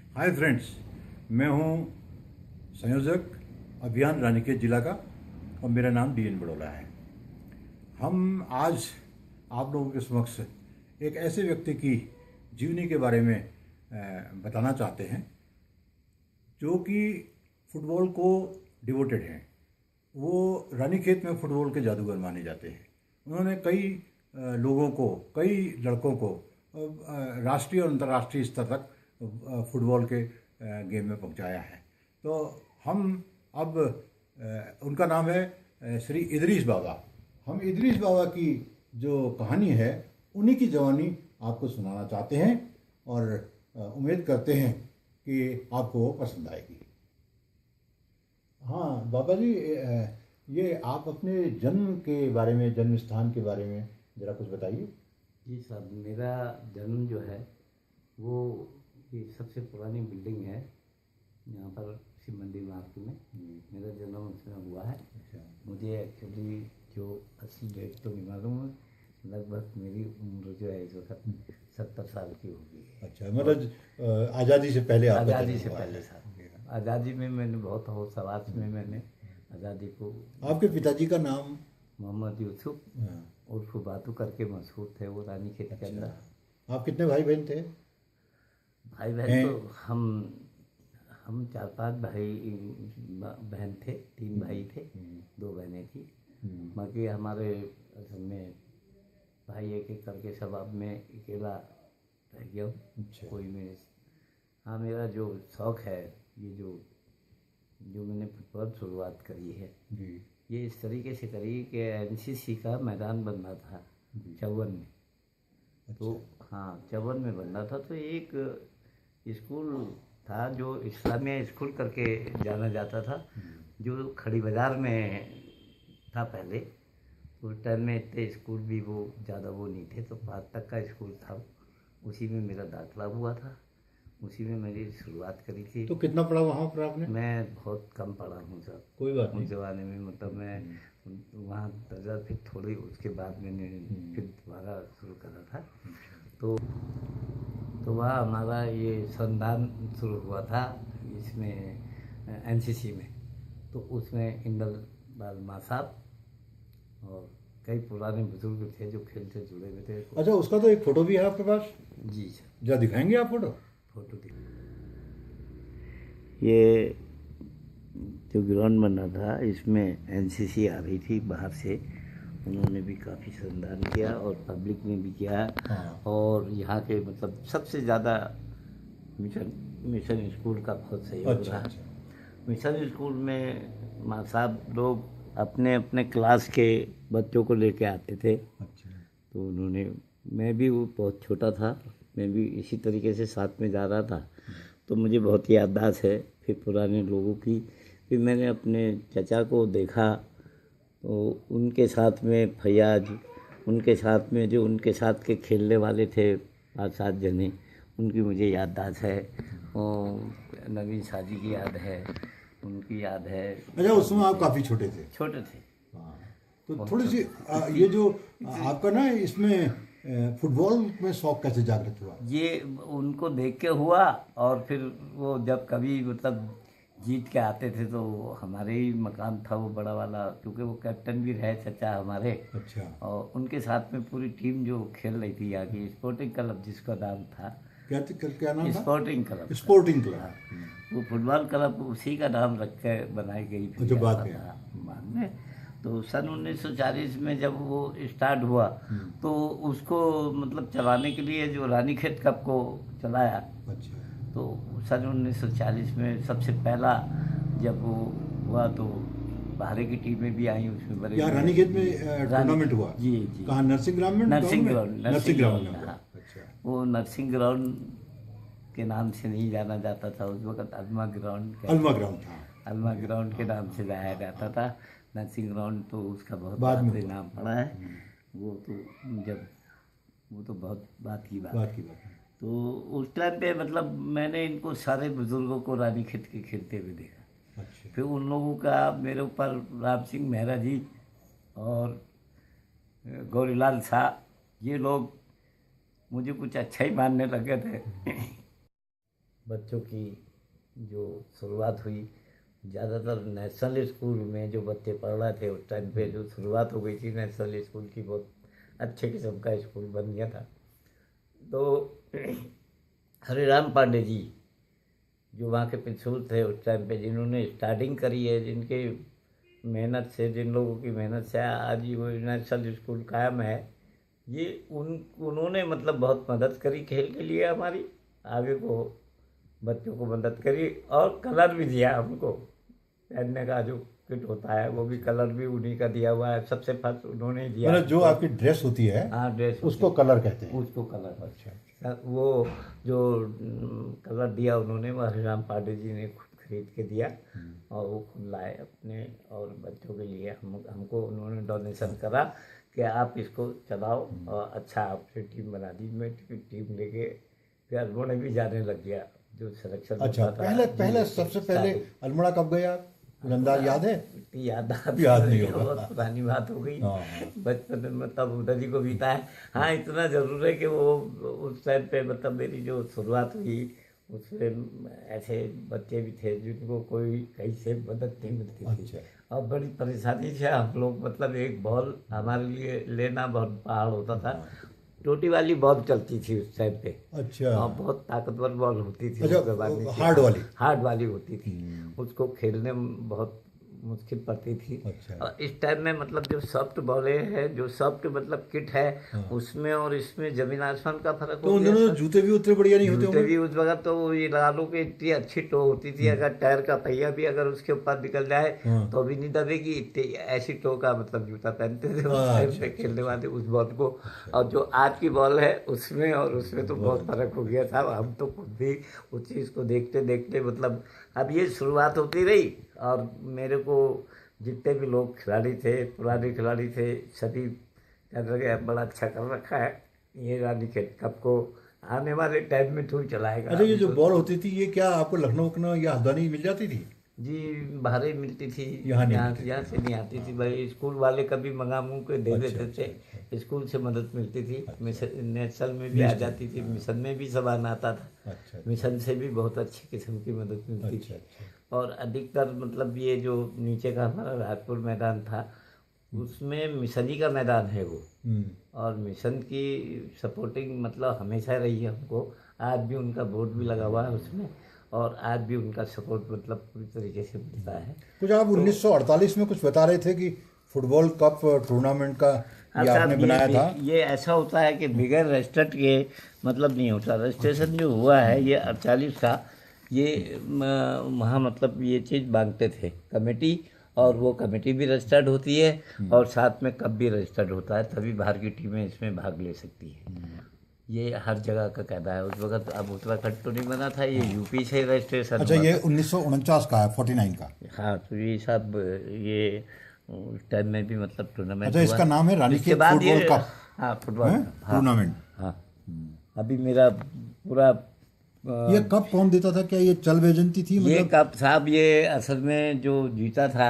Hi friends, मैं हूं संयोजक अभियान रानीखेत जिला का और मेरा नाम DN बड़ोला है। हम आज आप लोगों के समक्ष एक ऐसे व्यक्ति की जीवनी के बारे में बताना चाहते हैं जो कि फुटबॉल को डिवोटेड हैं। वो रानीखेत में फुटबॉल के जादूगर माने जाते हैं। उन्होंने कई लोगों को, कई लड़कों को राष्ट्रीय और अंतर्राष्ट्रीय स्तर तक फुटबॉल के गेम में पहुंचाया है। तो हम अब उनका नाम है श्री इदरीस बाबा। हम इदरीस बाबा की जो कहानी है उन्हीं की जवानी आपको सुनाना चाहते हैं और उम्मीद करते हैं कि आपको वो पसंद आएगी। हाँ बाबा जी, ये आप अपने जन्म के बारे में, जन्म स्थान के बारे में ज़रा कुछ बताइए। जी साहब, मेरा जन्म जो है वो ये सबसे पुरानी बिल्डिंग है यहाँ पर शिव मंदिर मार्ग में। मेरा जन्म उसमें हुआ है। अच्छा। मुझे एक्चुअली जो असली डेट तो नहीं मालूम है, लगभग मेरी उम्र जो है इस वक्त 70 साल की होगी। अच्छा, मतलब आज़ादी से पहले? आज़ादी से पहले साहब। आज़ादी में मैंने बहुत होश आवाज़ में मैंने आज़ादी को। आपके पिताजी का नाम? मोहम्मद यूसुफ उर्फ बातू करके मशहूर थे, वो रानीखेत के अंदर। आप कितने भाई बहन थे? भाई बहन तो हम 4-5 भाई बहन थे। 3 भाई थे, 2 बहनें थी। बाकी हमारे असल में भाई एक एक करके सब अब मैं अकेला रह गया हूँ। अच्छा। कोई मेरे, हाँ, मेरा जो शौक़ है, ये जो मैंने फुटबॉल शुरुआत करी है जी। ये इस तरीके से करी कि NCC का मैदान बनना था चौवन में। अच्छा। तो हाँ, चौवन में बनना था। तो एक स्कूल था जो इस्लामिया स्कूल करके जाना जाता था, जो खड़ी बाज़ार में था पहले। उस टाइम में इतने स्कूल भी वो ज़्यादा वो नहीं थे, तो 5 तक का स्कूल था। उसी में मेरा दाखिला हुआ था, उसी में मेरी शुरुआत करी थी। तो कितना पढ़ा वहाँ पर आपने? मैं बहुत कम पढ़ा हूँ सर। कोई बात नहीं। उस ज़माने में मतलब मैं वहाँ दर्जा फिर थोड़ी, उसके बाद मैंने फिर दोबारा शुरू करा था। तो वहाँ हमारा ये संधान शुरू हुआ था इसमें NCC में। तो उसमें इंदल बालमा साहब और कई पुराने बुजुर्ग थे जो खेल से जुड़े हुए थे। अच्छा, उसका तो एक फ़ोटो भी है आपके पास? जी सर। जरा दिखाएंगे आप फ़ोटो? फोटो दिख, ये जो ग्राउंड बना था इसमें NCC आ रही थी बाहर से। उन्होंने भी काफ़ी श्रमदान किया और पब्लिक ने भी किया। हाँ। और यहाँ के मतलब सबसे ज़्यादा मिशन स्कूल का बहुत सहयोग रहा। मिशन स्कूल में माँ साहब लोग अपने अपने क्लास के बच्चों को लेके आते थे। अच्छा। तो उन्होंने, मैं भी वो बहुत छोटा था, मैं भी इसी तरीके से साथ में जा रहा था। तो मुझे बहुत याददाश्त है फिर पुराने लोगों की। फिर मैंने अपने चचा को देखा, तो उनके साथ में फैयाज, उनके साथ में जो उनके साथ के खेलने वाले थे 5-7 जने, उनकी मुझे याददाश्त है। और नवीन शाह जी की याद है, उनकी याद है। अच्छा, उस समय आप काफ़ी छोटे थे? छोटे थे। हाँ। तो थोड़ी सी ये जो आपका ना इसमें फुटबॉल में शौक कैसे जागृत हुआ? ये उनको देख के हुआ। और फिर वो जब कभी मतलब जीत के आते थे तो हमारे ही मकान था वो बड़ा वाला, क्योंकि वो कैप्टन भी रहे चचा हमारे। अच्छा। और उनके साथ में पूरी टीम जो खेल रही थी यहाँ की स्पोर्टिंग क्लब, जिसका नाम था, क्या नाम था? Sporting club. Sporting club. वो फुटबॉल क्लब उसी का नाम रख के बनाई गई थी। अच्छा, बाद में तो सन 1940 में जब वो स्टार्ट हुआ तो उसको मतलब चलाने के लिए जो रानीखेत कप को चलाया। अच्छा। तो सन 1940 में सबसे पहला जब वो हुआ तो बाहर की टीमें भी आई उसमें। बड़े यहाँ रानीखेत में टूर्नामेंट हुआ? जी जी। कहाँ? नर्सिंग ग्राउंड में? Nursing ground. हाँ। अच्छा। वो नर्सिंग ग्राउंड के नाम से नहीं जाना जाता था उस वक्त, अल्मा ग्राउंड। अल्मा ग्राउंड था। अल्मा ग्राउंड के नाम से जाया जाता था। नर्सिंग ग्राउंड तो उसका बहुत बाद में नाम पड़ा है। वो तो बहुत बात की बात है। तो उस टाइम पे मतलब मैंने इनको सारे बुजुर्गों को रानीखेत के खेलते हुए देखा। अच्छा। फिर उन लोगों का मेरे ऊपर राम सिंह मेहरा जी और गौरीलाल शाह, ये लोग मुझे कुछ अच्छा ही मानने लगे थे। बच्चों की जो शुरुआत हुई, ज़्यादातर नेशनल स्कूल में जो बच्चे पढ़ रहे थे उस टाइम पे जो शुरुआत हो गई थी नेशनल स्कूल की, बहुत अच्छे किस्म का स्कूल बन गया था। तो हरिराम पांडे जी जो वहाँ के प्रिंसिपल थे उस टाइम पे, जिन्होंने स्टार्टिंग करी है, जिनके मेहनत से, जिन लोगों की मेहनत से आज ये वो नेशनल स्कूल कायम है, ये उन्होंने मतलब बहुत मदद करी खेल के लिए हमारी, आगे को बच्चों को मदद करी और कलर भी दिया हमको। पहनने का जो किट होता है वो भी कलर भी उन्हीं का दिया हुआ है, सबसे फर्स्ट उन्होंने ही दिया। मतलब जो आपकी ड्रेस होती है, हाँ ड्रेस, उसको कलर कहते हैं। उसको कलर। अच्छा। वो जो कलर दिया उन्होंने, वो हरिराम पांडे जी ने खुद खरीद के दिया और वो खुद लाए अपने और बच्चों के लिए। हमको उन्होंने डोनेशन करा कि आप इसको चलाओ और अच्छा आपसे टीम बना दी। मैं टीम लेके फिर अल्मोड़ा भी जाने लग गया, जो सिलेक्शन अच्छा, होता था। पहले सबसे पहले अल्मोड़ा कब गए आप? अंदाज याद है? याद नहीं होगा। बहुत पुरानी बात हो गई, हाँ। बचपन में मतलब उधर ही को बीता है। हाँ, इतना जरूर है कि वो उस टाइम पे मतलब मेरी जो शुरुआत हुई उसमें ऐसे बच्चे भी थे जिनको कोई कहीं से मदद नहीं मिलती थी। अच्छा। और बड़ी परेशानी से हम लोग, मतलब एक बॉल हमारे लिए लेना बहुत पहाड़ होता था। टोटी वाली बॉल चलती थी उस टाइम पे। अच्छा। और बहुत ताकतवर बॉल होती थी। अच्छा, उसके बाद नीचे हार्ड वाली होती थी। उसको खेलने में बहुत मुश्किल पड़ती थी। अच्छा। और इस टाइम में मतलब जो सॉफ्ट बॉलें है, जो सॉफ्ट मतलब किट है, उसमें और इसमें जमीन आसमान का फर्क तो हो उन गया। दोनों जूते भी उतने बढ़िया नहीं होते जूते होंगे? भी उस वक्त तो ये लगा लो कि इतनी अच्छी टो होती थी, अगर टायर का पहिया भी अगर उसके ऊपर निकल जाए तो भी नहीं दबेगी, इतनी ऐसी टो का मतलब जूता पहनते थे उस टाइम पे खेलने वाले उस बॉल को। और जो आज की बॉल है उसमें और उसमें तो बहुत फर्क हो गया था। हम तो खुद भी उस चीज़ को देखते देखते मतलब अब ये शुरुआत होती रही। और मेरे को जितने भी लोग खिलाड़ी थे, पुराने खिलाड़ी थे, सभी कह रहे बड़ा अच्छा कर रखा है, ये रानीखेत कप को आने वाले टाइम में तू चलाएगा। अच्छा, ये जो बॉल होती थी ये क्या आपको लखनऊ या हल्द्वानी मिल जाती थी? जी, बाहर ही मिलती थी, यहाँ नहीं यहाँ मिलती थी। यहाँ से नहीं आती थी भाई। स्कूल वाले कभी मंगा मुँह के दे अच्छा, देते थे, स्कूल से मदद मिलती थी। नेशनल में भी आ जाती थी, मिशन में भी सामान आता था। अच्छा। मिशन से भी बहुत अच्छी किस्म की मदद मिलती अच्छा। थी। और अधिकतर मतलब ये जो नीचे का हमारा राजपुर मैदान था उसमें मिशन ही का मैदान है वो। और मिशन की सपोर्टिंग मतलब हमेशा रही है हमको। आज भी उनका बोर्ड भी लगा हुआ है उसमें और आज भी उनका सपोर्ट मतलब पूरी तरीके से मिलता है। कुछ आप 1948 में कुछ बता रहे थे कि फुटबॉल कप टूर्नामेंट का ये आपने बनाया था। ये ऐसा होता है कि बिगैर रजिस्टर्ड के मतलब नहीं होता। रजिस्ट्रेशन जो हुआ है ये 48 का, ये वहाँ मतलब ये चीज़ मांगते थे कमेटी, और वो कमेटी भी रजिस्टर्ड होती है और साथ में कप भी रजिस्टर्ड होता है, तभी बाहर की टीमें इसमें भाग ले सकती है। ये हर जगह का कायदा है। उस वक्त अब उत्तराखंड तो नहीं बना था, ये यूपी से रजिस्ट्रेशन। अच्छा, ये 1949 का है, 49 का। हाँ, तो ये सब ये उस टाइम में भी मतलब टूर्नामेंट। अच्छा, इसका नाम है रानीखेत फुटबॉल कप। हाँ, फुटबॉल टूर्नामेंट। हाँ, अभी मेरा पूरा ये कप कौन देता था? क्या ये चल एजेंसी थी? ये कप साहब, ये असल में जो जीता था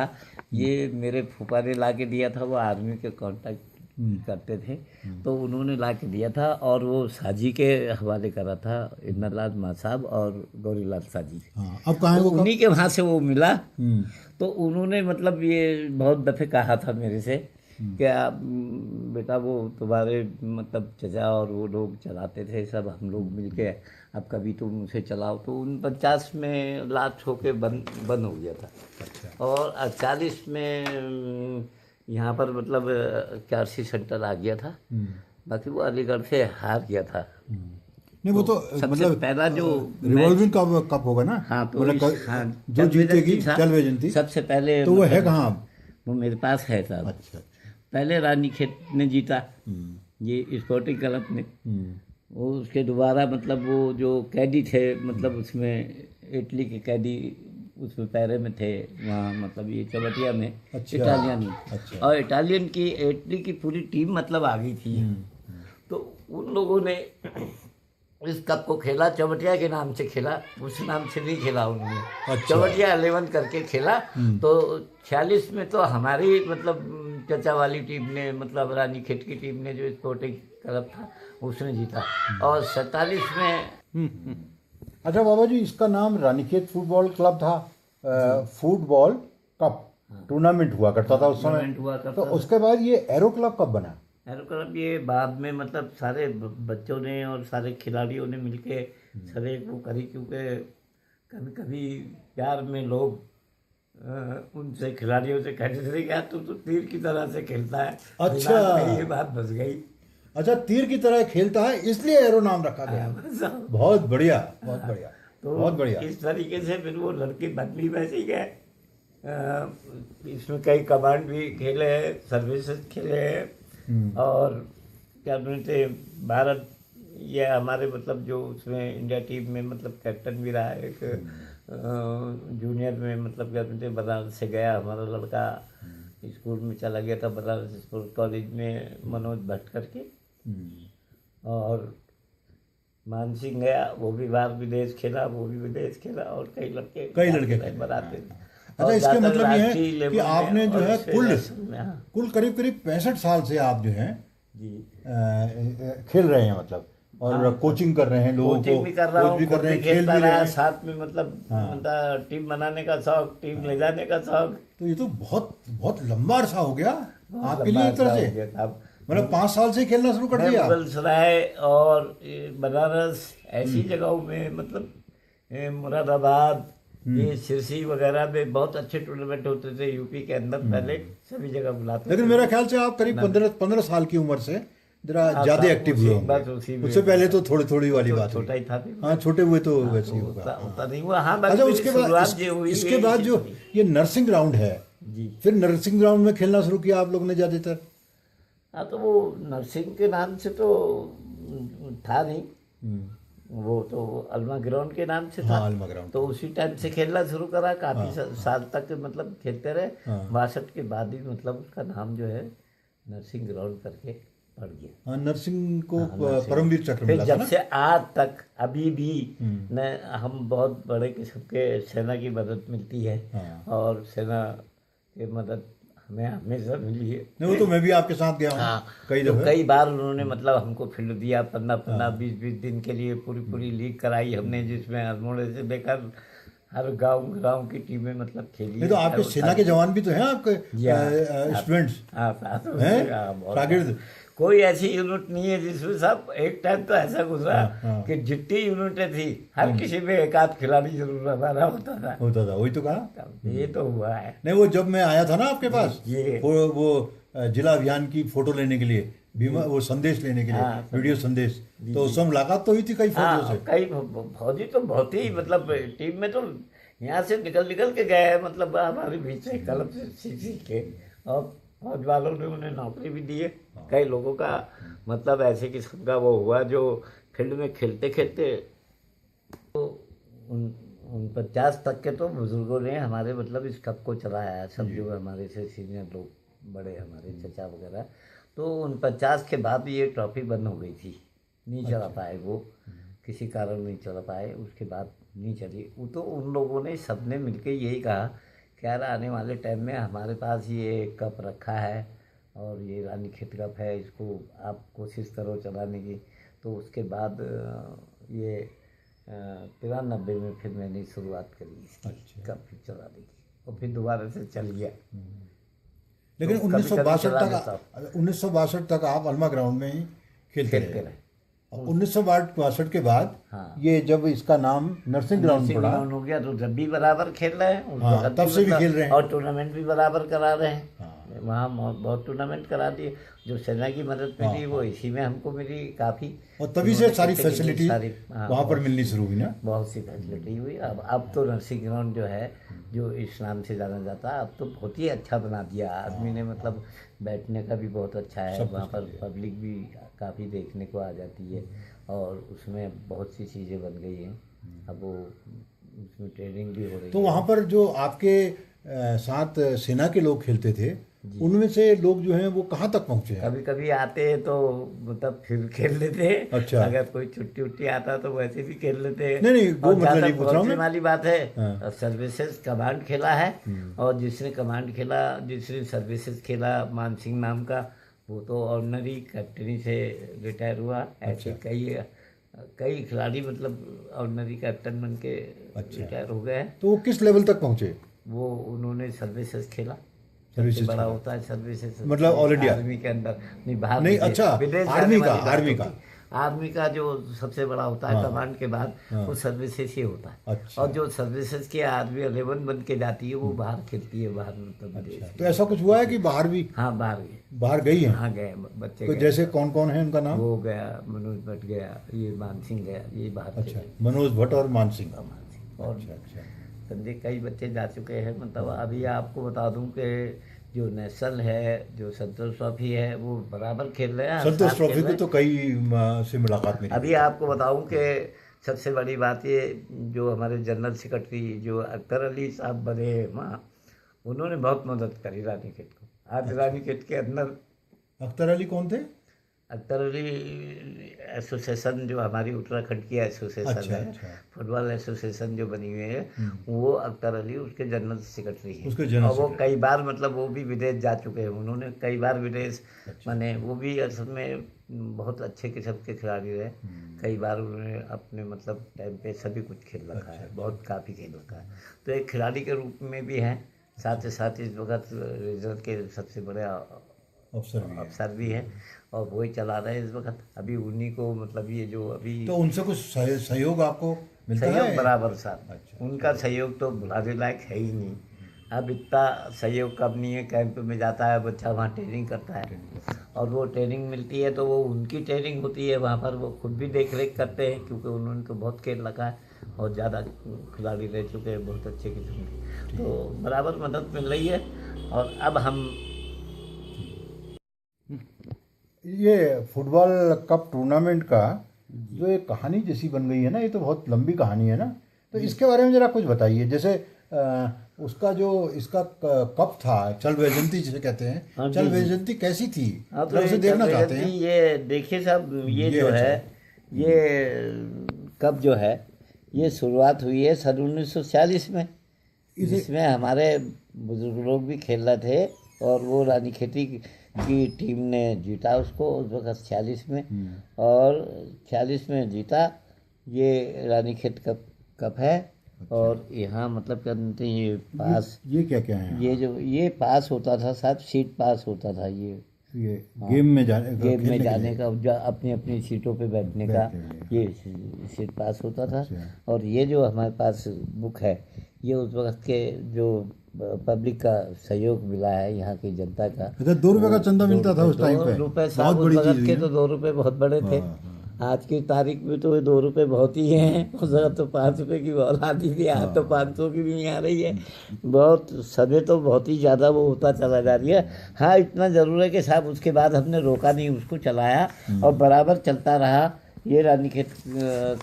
ये मेरे फूफा ने ला के दिया था। वो आर्मी के कांटेक्ट करते थे तो उन्होंने ला के दिया था और वो साजी के हवाले करा था, इन्नलाल माँ साहब और गौरीलाल साजी। हाँ, अब कहाँ है तो वो? उन्हीं के वहाँ से वो मिला। तो उन्होंने मतलब ये बहुत दफ़े कहा था मेरे से कि आप बेटा वो तुम्हारे मतलब चचा और वो लोग चलाते थे, सब हम लोग मिलके, अब कभी तुम उनसे चलाओ। तो 49 में लास्ट होके बंद हो गया था। अच्छा। और 48 में यहाँ पर मतलब KRC सेंटर आ गया था। बाकी वो अलीगढ़ से हार गया था। नहीं, वो तो मतलब पहला जो रिवॉल्विंग कप होगा ना? हाँ, तो मतलब जो जीतेगी चल एजेंसी सबसे पहले। तो वो है कहाँ? वो मेरे पास है साहब। अच्छा। पहले रानीखेत ने जीता, ये स्पोर्टिंग क्लब ने। वो उसके दोबारा मतलब वो जो कैदी थे मतलब उसमें इटली के कैदी उसमें पैरे में थे वहाँ, मतलब ये चवटिया में। अच्छा। इटालियन। अच्छा। और इटली की पूरी टीम मतलब आ गई थी। तो उन लोगों ने इस कप को खेला, चवटिया के नाम से खेला, उस नाम से नहीं खेला उन्होंने। अच्छा। चवटिया 11 करके खेला। तो 46 में तो हमारी मतलब चचा वाली टीम ने मतलब रानीखेत की टीम ने जो स्पोर्टिंग क्लब था उसने जीता। और 47 में अच्छा बाबा जी, इसका नाम रानीखेत फुटबॉल क्लब था। फुटबॉल कप टूर्नामेंट हुआ करता था उस समय। टूर्नामेंट हुआ करता तो था। उसके बाद ये एरो क्लब कब बना? एरो क्लब ये बाद में मतलब सारे बच्चों ने और सारे खिलाड़ियों ने मिलके सारे वो करी, क्योंकि कभी कभी प्यार में लोग उनसे खिलाड़ियों से कहते थे यार तू तो तीर की तरह से खेलता है। अच्छा। दिमाग में ये बात बस गई। अच्छा, तीर की तरह खेलता है इसलिए एरो नाम रखा गया। बहुत बढ़िया, बहुत बढ़िया, तो बहुत बढ़िया। इस तरीके से फिर वो लड़के बन भी वैसे ही गए। इसमें कई कमांड भी खेले हैं, सर्विसेज खेले हैं, और क्या बोलते भारत ये हमारे मतलब जो उसमें इंडिया टीम में मतलब कैप्टन भी रहा है। एक जूनियर में मतलब क्या बोलते बनारस से गया हमारा लड़का, स्कूल में चला गया था बनारस स्पोर्ट्स कॉलेज में, मनोज भट्ट करके। और मान सिंह गया, वो भी बाहर विदेश खेला, वो भी विदेश खेला, और कई लड़के बनाते थे। अच्छा, इसके मतलब ये है राष्ट्रीय कि लेवल आपने में जो और है फेडरेशन में, हाँ कुल करीब करीब 65 साल से आप जो हैं जी खेल रहे हैं, मतलब और कोचिंग कर रहे हैं लोगों को, कोचिंग भी कर रहा कोच हूँ, भी कर खुद रहे भी हैं, खेल खेलता भी रहे रहा हैं। साथ में, मतलब टीम बनाने का शौक, टीम ले जाने का शौक। तो ये तो बहुत बहुत लंबा अरसा हो गया आपके लिए लंबा एक तरह अर्सा से। हो गया था। अब मतलब 5 साल से ही खेलना शुरू कर मैं दिया। मुगल सराय और ये बनारस ऐसी जगहों में मतलब मुरादाबाद, ये सिरसी वगैरह में बहुत अच्छे टूर्नामेंट होते थे यूपी के अंदर, पहले सभी जगह बुलाते लेकिन थे। मेरा ख्याल से आप करीब 15 साल की उम्र से जरा हाँ, ज्यादा साहब, एक्टिव उसी- हुए बस होंगे। उसी में- उससे पहले तो थोड़ी थोड़ी वाली तो बात छोटा हुई। ही था फिर। हाँ, छोटे हुए तो वैसे ही तो होगा। उतना नहीं हुआ। हाँ, बस अच्छा, मेरी उसके बाद शुरुआत जो हुई इसके है बाद इसी जो से। ये नर्सिंग ग्राउंड है, जी फिर नर्सिंग ग्राउंड में खेलना शुरू किया आप लोग ने ज्यादातर? हाँ, तो वो नर्सिंग के नाम से तो था नहीं, वो तो अलमा ग्राउंड के नाम से था। हाँ, अलमा ग्राउंड। तो उसी टाइम से खेलना शुरू करा, काफी साल तक मतलब खेलते रहे। हाँ। 62 के बाद ही मतलब उसका नाम जो है नर्सिंग ग्राउंड करके पड़ गया। हाँ, नर्सिंग को हाँ, नर्सिंग। परमवीर चक्र फिर मिला था जब ना। से आज तक अभी भी न हम बहुत बड़े किस्म के सेना की मदद मिलती है, हाँ। और सेना की मदद हमें हमेशा मिली है। नहीं, वो तो मैं भी आपके साथ गया हूँ हाँ, कई तो दफे। कई बार उन्होंने मतलब हमको फील्ड दिया, 15-15, 20-20 दिन के लिए पूरी लीग कराई हमने, जिसमें अल्मोड़े से लेकर हर गांव की टीमें मतलब खेली। नहीं तो आपके सेना के जवान भी तो हैं आपके स्टूडेंट्स हाँ, साथ में हैं, हाँ, बहुत शागिर्द। कोई ऐसी यूनिट नहीं है जिसमें सब एक टाइम तो ऐसा गुजरा कि जितनी यूनिटें थी हर किसी में एक आध खिलाड़ी जरूर हमारा होता था। वही तो कहा। ये तो हुआ है। नहीं, वो जब मैं आया था ना आपके पास, ये वो जिला अभियान की फोटो लेने के लिए, बीमा वो संदेश लेने के लिए, हाँ, वीडियो संदेश, तो उस समय मुलाकात तो हुई थी कई फौजियों हाँ, से। कई फौजी तो बहुत ही मतलब टीम में तो यहाँ से निकल के गए हैं, मतलब हमारे बीच से कलम से सीख के, और फौज वालों ने उन्हें नौकरी भी दी है। कई लोगों का मतलब ऐसे किस्म का वो हुआ जो फील्ड में खेलते खेलते तो उन 50 तक के तो बुजुर्गों ने हमारे मतलब इस कप को चलाया है, सब जो हमारे से सीनियर लोग बड़े हमारे चचा वगैरह। तो उन 50 के बाद ये ट्रॉफी बंद हो गई थी, नहीं चला पाए वो, किसी कारण नहीं चला पाए, उसके बाद नहीं चली। वो तो उन लोगों ने सबने मिलके यही कहा कि यार आने वाले टाइम में हमारे पास ये कप रखा है और ये रानीखेत कप है, इसको आप कोशिश करो चलाने की। तो उसके बाद ये 93 में फिर मैंने शुरुआत करी इसकी, अच्छा। कप फिर चलाने की, और फिर दोबारा से चल गया। लेकिन तो कभी-कभी चला लेता हूँ। 1962 तक आप अलमा ग्राउंड में ही खेलते खेलते रहे। रहे। 1962 के बाद हाँ। ये जब इसका नाम नर्सिंग ग्राउंड नर्सिंग पड़ा, ग्राउंड हो गया तो जब भी बराबर खेल रहे हैं उस हाँ, वक्त तब से भी मतलब- खेल रहे हैं। और टूर्नामेंट भी बराबर करा रहे हैं। हाँ। वहाँ बहुत टूर्नामेंट करा दिए। जो सेना की मदद मिली वो इसी में हमको मिली काफ़ी, और तभी से सारी खेलने के लिए फैसिलिटी सारी, हाँ, वहाँ पर मिलनी शुरू हुई ना। बहुत सी फैसिलिटी हुई। अब तो नर्सिंग ग्राउंड जो है, जो इस नाम से जाना जाता है, अब तो बहुत ही अच्छा बना दिया आदमी ने, मतलब बैठने का भी बहुत अच्छा है, सब वहाँ कुछ पर कर दिया। पब्लिक भी काफ़ी देखने को आ जाती है, और उसमें बहुत सी चीज़ें बन गई हैं। अब वो उसमें ट्रेनिंग भी हो रही तो है। वहाँ पर जो आपके साथ सेना के लोग खेलते थे, उनमें से लोग जो हैं वो कहाँ तक पहुँचे हैं? कभी कभी आते हैं तो मतलब फिर खेल लेते हैं। अच्छा। अगर कोई छुट्टी उट्टी आता तो वैसे भी खेल लेते हैं। नहीं, वो और मतलब ज़्यादा नहीं पूछ रहा हूँ पहुंचने मैं। वाली बात है, हाँ। सर्विसेज कमांड खेला है, और जिसने कमांड खेला, जिसने सर्विसेज खेला मान सिंह नाम का, वो तो ऑर्डिनरी कैप्टनी से रिटायर हुआ। ऐसे कई कई खिलाड़ी मतलब ऑर्डिनरी कैप्टन बन के अच्छा। रिटायर हो गए हैं। तो वो किस लेवल तक पहुंचे? वो उन्होंने सर्विसेज खेला, सर्विसेज सबसे बड़ा खेला। होता है सर्विसेज, मतलब ऑल इंडिया? आर्मी के अंदर नहीं, बाहर नहीं, विदेश- अच्छा, विदेश आर्मी जाने का, वाली बात आर्मी होती का। है। आर्मी का जो सबसे बड़ा होता है हाँ। कमांड के बाद, हाँ। वो सर्विसेज ही होता है। अच्छा। और जो सर्विसेज की आर्मी 11 बन के जाती है वो बाहर खेलती है, बाहर मतलब विदेश। अच्छा, तो ऐसा कुछ हुआ है कि बाहर भी, हाँ बाहर गए, बाहर गई हैं? हाँ गए बच्चे तो गए। जैसे कौन कौन है उनका नाम? वो गया, मनोज भट्ट गया, ये मान सिंह गया, ये बाहर अच्छा, खेले। मनोज भट्ट और मान सिंह। मान सिंह और अच्छा अच्छा। संजय, कई बच्चे जा चुके हैं। मतलब अभी आपको बता दूं कि जो नेशनल है, जो संतोष ट्रॉफी है, वो बराबर खेल रहे हैं, हर संतोष साल ट्रॉफी खेल को रहे तो कई से मुलाकात मेरी अभी आपको बताऊं कि सबसे बड़ी बात ये, जो हमारे जनरल सेक्रेटरी जो अख्तर अली साहब बने हैं वहाँ, उन्होंने बहुत मदद करी रानीखेत को। आज रानीखेत के अंदर अख्तर अली कौन थे? अख्तर अली एसोसिएशन, जो हमारी उत्तराखंड की एसोसिएशन अच्छा है, अच्छा। फुटबॉल एसोसिएशन जो बनी हुई है, वो अख्तर अली उसके जनरल सेक्रेटरी हैं। उसके जनरल और वो कई बार मतलब वो भी विदेश जा चुके हैं, उन्होंने कई बार विदेश, अच्छा। माने वो भी असल में बहुत अच्छे किस्म के खिलाड़ी रहे। कई बार उन्होंने अपने मतलब टाइम पे सभी कुछ खेल रखा है, बहुत काफ़ी खेल रखा है। तो एक खिलाड़ी के रूप में भी हैं, साथ ही साथ इस वक्त रिजर्व के सबसे बड़े अफसर भी हैं, और वही चला रहे हैं इस वक्त। अभी उन्हीं को मतलब ये जो अभी तो उनसे कुछ सहयोग आपको मिलता सहयोग है? बराबर साथ। अच्छा। उनका सहयोग तो भुलाने लायक है ही नहीं। अब इतना सहयोग कब नहीं है, कैंप में जाता है बच्चा, वहाँ ट्रेनिंग करता है, और वो ट्रेनिंग मिलती है तो वो उनकी ट्रेनिंग होती है वहाँ पर, वो खुद भी देख रेख करते हैं, क्योंकि उन्होंने तो बहुत खेल रखा है और ज़्यादा खिलाड़ी रह चुके हैं बहुत अच्छे किस्म के। तो बराबर मदद मिल रही है। और अब हम ये फुटबॉल कप टूर्नामेंट का जो एक कहानी जैसी बन गई है ना, ये तो बहुत लंबी कहानी है ना, तो इसके बारे में जरा कुछ बताइए। जैसे उसका जो इसका कप था, चल वैजयंती जिसे कहते हैं, हाँ, चल जी, जी। वैजयंती कैसी थी? हाँ, तो जरा उसे ये देखना चल चाहते रही हैं। थी। ये देखिए साहब, ये जो अच्छा। है, ये कब जो है, ये शुरुआत हुई है सन 1946 में, जिसमें हमारे बुजुर्ग लोग भी खेल रहे थे, और वो रानीखेती की टीम ने जीता उसको उस वक्त 46 में, और 46 में जीता। ये रानीखेत कप है। और यहाँ मतलब कहते हैं ये पास, ये क्या क्या है? ये जो ये पास होता था साहब, सीट पास होता था ये गेम में जाने गेम खेलने में के जाने लिए। का, अपनी अपनी सीटों पे बैठने का बैठने ये सीट पास होता था। अच्छा। और ये जो हमारे पास बुक है, ये उस वक्त के जो पब्लिक का सहयोग मिला है, यहाँ की जनता का। अच्छा, 2 रुपए का चंदा मिलता था उस टाइम पे? 2 रुपए बहुत साहब, उस बड़ी वक्त चीज के हुई तो है। 2 रुपए बहुत बड़े थे। आज की तारीख में तो 2 रुपए बहुत ही हैं। उस वक्त तो 5 रुपए की बॉल आती थी, आज तो 500 की भी नहीं आ रही है। बहुत समय तो बहुत ही ज़्यादा वो होता चला जा रही है। हाँ, इतना ज़रूर है कि साहब उसके बाद हमने रोका नहीं, उसको चलाया और बराबर चलता रहा। ये रानीखेत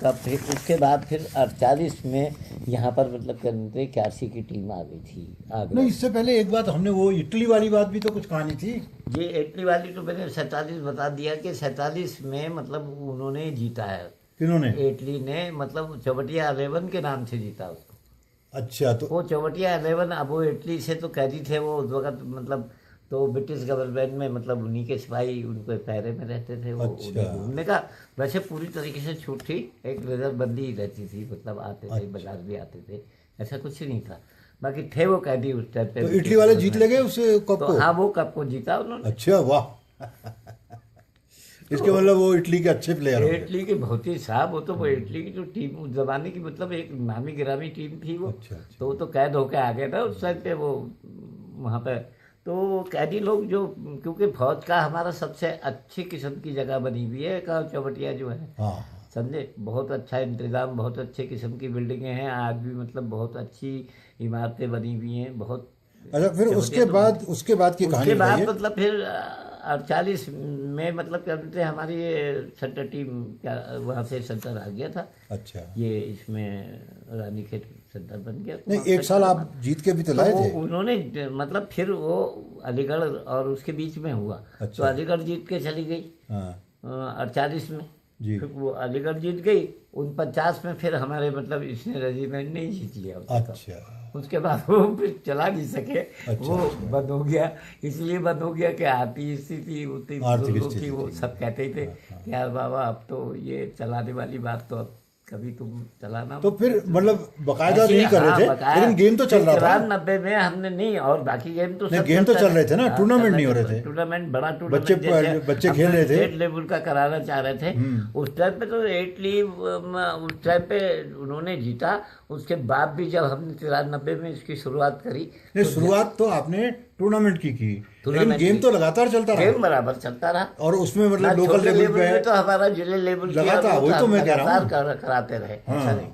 का फिर उसके बाद फिर 48 में यहाँ पर मतलब करते 81 की टीम आ गई थी आगरा। नहीं, इससे पहले एक बात हमने वो इटली वाली बात भी तो कुछ कहानी थी। ये इटली वाली तो मैंने 47 बता दिया कि 47 में मतलब उन्होंने जीता है। किन्होंने? इटली ने मतलब चौबटिया 11 के नाम से जीता उसको। अच्छा, तो वो चौबटिया 11, अब वो इटली से तो कैदी थे वो उस वक्त, मतलब तो ब्रिटिश गवर्नमेंट में मतलब उन्हीं के सिपाही उनके पैरे में रहते थे। वो अच्छा। उन्हें घूमने का वैसे पूरी तरीके से छूट थी, एक नज़रबंदी रहती थी, मतलब आते थे, बाजार भी आते थे, ऐसा कुछ नहीं था। बाकी थे वो कैदी उस टाइम पे। तो इटली वाले जीत ले गए उस कप तो को? हाँ, वो कप को जीता उन्होंने। अच्छा, वाह। इसके मतलब वो इटली के अच्छे प्लेयर हो गए। इटली के बहुत ही साहब, वो तो वो इटली की जो टीम उस जमाने की मतलब एक नामी गिरामी टीम थी वो। अच्छा, अच्छा। तो वो तो कैद होके आ गया था उस टाइम पे वो वहाँ पे। तो कैदी लोग जो, क्योंकि फौज का हमारा सबसे अच्छी किस्म की जगह बनी हुई है का चौबटिया जो है, हाँ, समझे, बहुत अच्छा इंतज़ाम, बहुत अच्छे किस्म की बिल्डिंगें हैं आज भी, मतलब बहुत अच्छी इमारतें बनी हुई हैं बहुत। अच्छा, फिर उसके बाद की कहानी उसके बाद बताइए। मतलब फिर 48 में मतलब क्या बोलते हैं, हमारी ये सेंटर टीम क्या वहाँ से सेंटर आ गया था। अच्छा, ये इसमें रानीखेत सेंटर बन गया। नहीं, एक साल आप जीत के भी तो लाए थे। उन्होंने मतलब फिर वो अलीगढ़ और उसके बीच में हुआ। अच्छा। तो अलीगढ़ जीत के चली गई हाँ 48 में जी। फिर वो अलीगढ़ जीत गई। 49 में फिर हमारे मतलब इसने रेजिमेंट ने ही जीत लिया उसका। अच्छा, उसके बाद वो फिर चला नहीं सके। वो बंद हो गया, इसलिए बंद हो गया कि आर्थिक स्थिति उतनी बुजुर्गों की, वो सब कहते थे कि यार बाबा अब तो ये चलाने वाली बात तो अब कभी तुम चलाना। तो फिर मतलब बकायदा नहीं कर रहे थे, लेकिन गेम तो चल रहा था। 93 में हमने नहीं, और बाकी गेम तो सब गेम तो चल रहे थे ना, टूर्नामेंट नहीं हो रहे थे। टूर्नामेंट, बड़ा टूर्नामेंट बच्चे खेल रहे थे, स्टेट लेवल का कराना चाह रहे थे। उस टाइम पे तो उस टाइम पे उन्होंने जीता। उसके बाद भी जब हमने 93 में इसकी शुरुआत करी, शुरुआत तो आपने टूर्नामेंट की, लेकिन गेम तो लगातार चलता रहा। गेम बराबर चलता रहा, और उसमें मतलब लोकल लेवल पे तो हमारा जिले लेवल लगातार, वही तो मैं कह रहा हूँ, कराते रहे। ऐसा नहीं,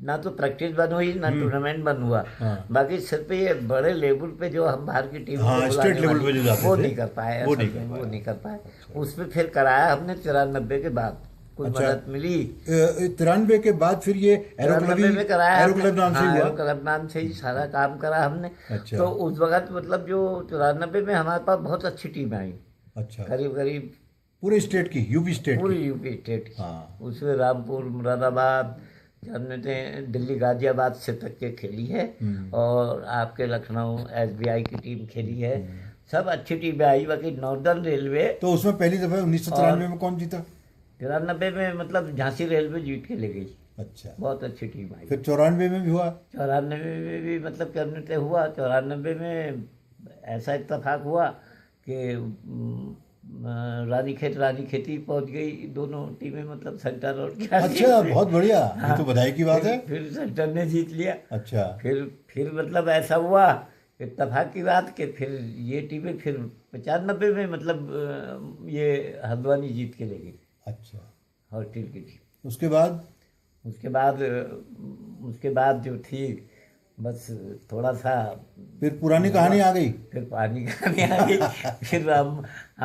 ना तो प्रैक्टिस बंद हुई ना टूर्नामेंट बंद हुआ। बाकी सिर्फ ये बड़े लेवल पे जो हम बाहर की टीम स्टेट लेवल पे जो जाते थे वो नहीं कर पाए, वो नहीं कर पाए। उसमें फिर कराया हमने 93 के बाद, कुछ मदद मिली। 93 के बाद फिर ये एरो क्लब नाम से हुआ। एरो क्लब नाम से ही सारा काम करा हमने। अच्छा। तो उस वक्त मतलब जो 93 में हमारे पास बहुत अच्छी टीम आई। अच्छा। करीब पूरे स्टेट की, यूपी स्टेट की। उसमें रामपुर, मुरादाबाद, हमने दिल्ली, गाजियाबाद से तक के खेली है। और आपके लखनऊ SBI की टीम खेली है। सब अच्छी टीमें आई। बाकी नॉर्दर्न रेलवे, तो उसमें पहली दफा 1993 में कौन जीता? 93 में मतलब झांसी रेलवे जीत के ले गई। अच्छा, बहुत अच्छी टीम आई। फिर 94 में भी हुआ? 94 में भी मतलब करने हुआ। 94 में ऐसा इत्तेफाक हुआ कि रानी खेती पहुंच गई, दोनों टीमें मतलब सेंटर और क्या। अच्छा, बहुत बढ़िया, ये तो बधाई की बात है। फिर सेंटर ने जीत लिया। अच्छा। फिर मतलब ऐसा हुआ, इत्तेफाक की बात कि फिर ये टीमें फिर 95 में मतलब ये हल्द्वानी जीत के ले गई। अच्छा। हॉस्टल की थी। उसके बाद जो थी बस थोड़ा सा फिर पुरानी कहानी आ गई। फिर हम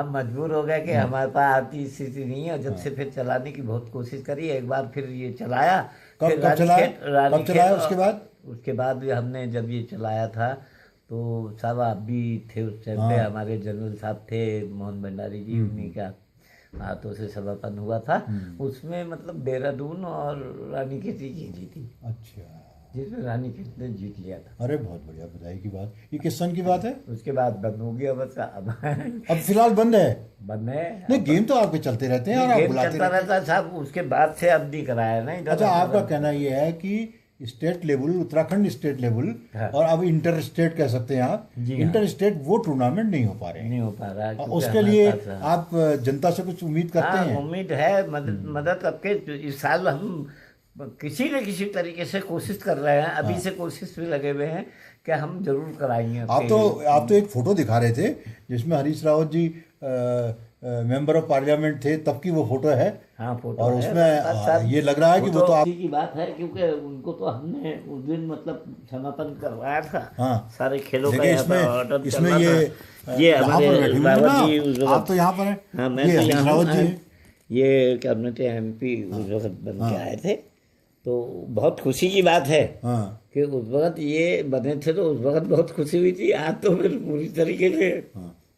मजबूर हो गए कि हमारे पास आती स्थिति नहीं है। जब से फिर चलाने की बहुत कोशिश करी, एक बार फिर ये चलाया। कब चलाया उसके बाद हमने जब ये चलाया था तो साहब आप भी थे उस टाइम पे, हमारे जनरल साहब थे मोहन भंडारी जी, उन्हीं का हाथों से समापन हुआ था। उसमें मतलब देहरादून और रानीखेत जी जीती। अच्छा। जिसमें रानीखेत ने जीत लिया था। अरे बहुत बढ़िया, बधाई की बात। ये किस सन की बात है? उसके बाद बंद हो गया बस। अब फिलहाल बंद है। नहीं, गेम तो आपके चलते रहते हैं और आप बुलाते चलता रहता है साहब। उसके बाद से अब नहीं कराया नहीं। अच्छा, आपका कहना ये है कि state level, Uttarakhand state level, और अब इंटर स्टेट कह सकते हैं आप, इंटर स्टेट वो टूर्नामेंट नहीं हो पा रहा है। उसके लिए आप जनता से कुछ उम्मीद करते हैं? उम्मीद है मदद आपके। इस साल हम किसी न किसी तरीके से कोशिश कर रहे हैं, अभी से कोशिश में लगे हुए हैं कि हम जरूर कराएंगे। आप तो एक फोटो दिखा रहे थे जिसमें Harish Rawat ji member of parliament थे, तब की वो फोटो है। हाँ, फोटो और उसमें ये लग रहा है कि वो तो आप की बात है, क्योंकि उनको तो हमने उस दिन मतलब समापन करवाया था। हाँ, सारे खेलों का इसमें ये रावत आप तो यहाँ पर हैं। हाँ, मैं तो यहाँ ये कैबिनेट MP उस वक्त बन के आए थे। तो बहुत खुशी की बात है कि उस वक्त ये बने थे, तो उस वक्त बहुत खुशी हुई थी। आज तो फिर पूरी तरीके से।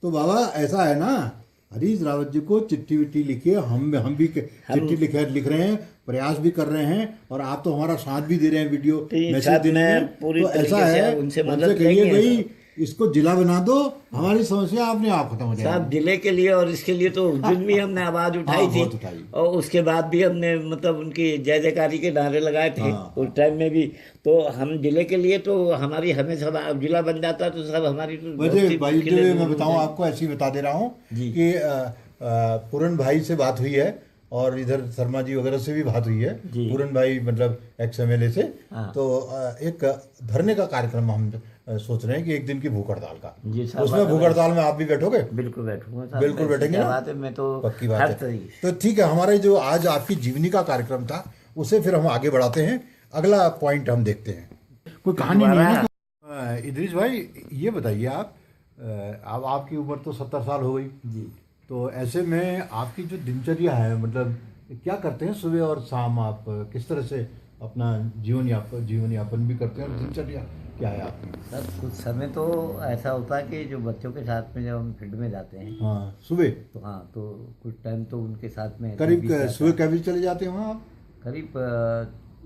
तो बाबा ऐसा है ना, हरीश रावत जी को चिट्ठी विट्ठी लिखिए, हम भी चिट्ठी लिख रहे हैं, प्रयास भी कर रहे हैं, और आप तो हमारा साथ भी दे रहे हैं वीडियो मैसेज देने में। तो ऐसा है, उनसे कहिए भाई इसको जिला बना दो, हमारी समस्या अपने आप खत्म हो जाएगी। साहब जिले के लिए, और इसके लिए तो उस दिन भी हमने आवाज उठाई थी, और उसके बाद भी हमने मतलब उनकी जय जयकारी के नारे लगाए थे उस टाइम में भी। तो हम जिले के लिए तो हमारी हमेशा, जिला बन जाता तो सब हमारी मैं बताऊँ आपको, ऐसे ही बता दे रहा हूँ कि पूरन भाई से बात हुई है, और इधर शर्मा जी वगैरह से भी बात हुई है। पूरन भाई मतलब XMLA से। तो एक धरने का कार्यक्रम हम सोच रहे हैं कि एक दिन की भूख हड़ताल का। उसमें भूख हड़ताल में आप भी बैठोगे? बिल्कुल बैठूंगा। बिल्कुल बैठेंगे ना? मैं तो पक्की बात है। तो ठीक है, हमारा जो आज आपकी जीवनी का कार्यक्रम था उसे फिर हम आगे बढ़ाते हैं। अगला पॉइंट हम देखते हैं। कोई कहानी नहीं है इदरीस भाई, ये बताइए आप, अब आपकी उम्र तो 70 साल हो गई जी। तो ऐसे में आपकी जो दिनचर्या है, मतलब क्या करते हैं सुबह और शाम? आप किस तरह से अपना जीवन यापन भी करते हैं, और दिनचर्या क्या है आपकी? सर कुछ समय तो ऐसा होता है कि जो बच्चों के साथ में जब हम फील्ड में जाते हैं, हाँ सुबह, तो कुछ टाइम तो उनके साथ में। करीब सुबह क्या बजे चले जाते हैं वहाँ आप? करीब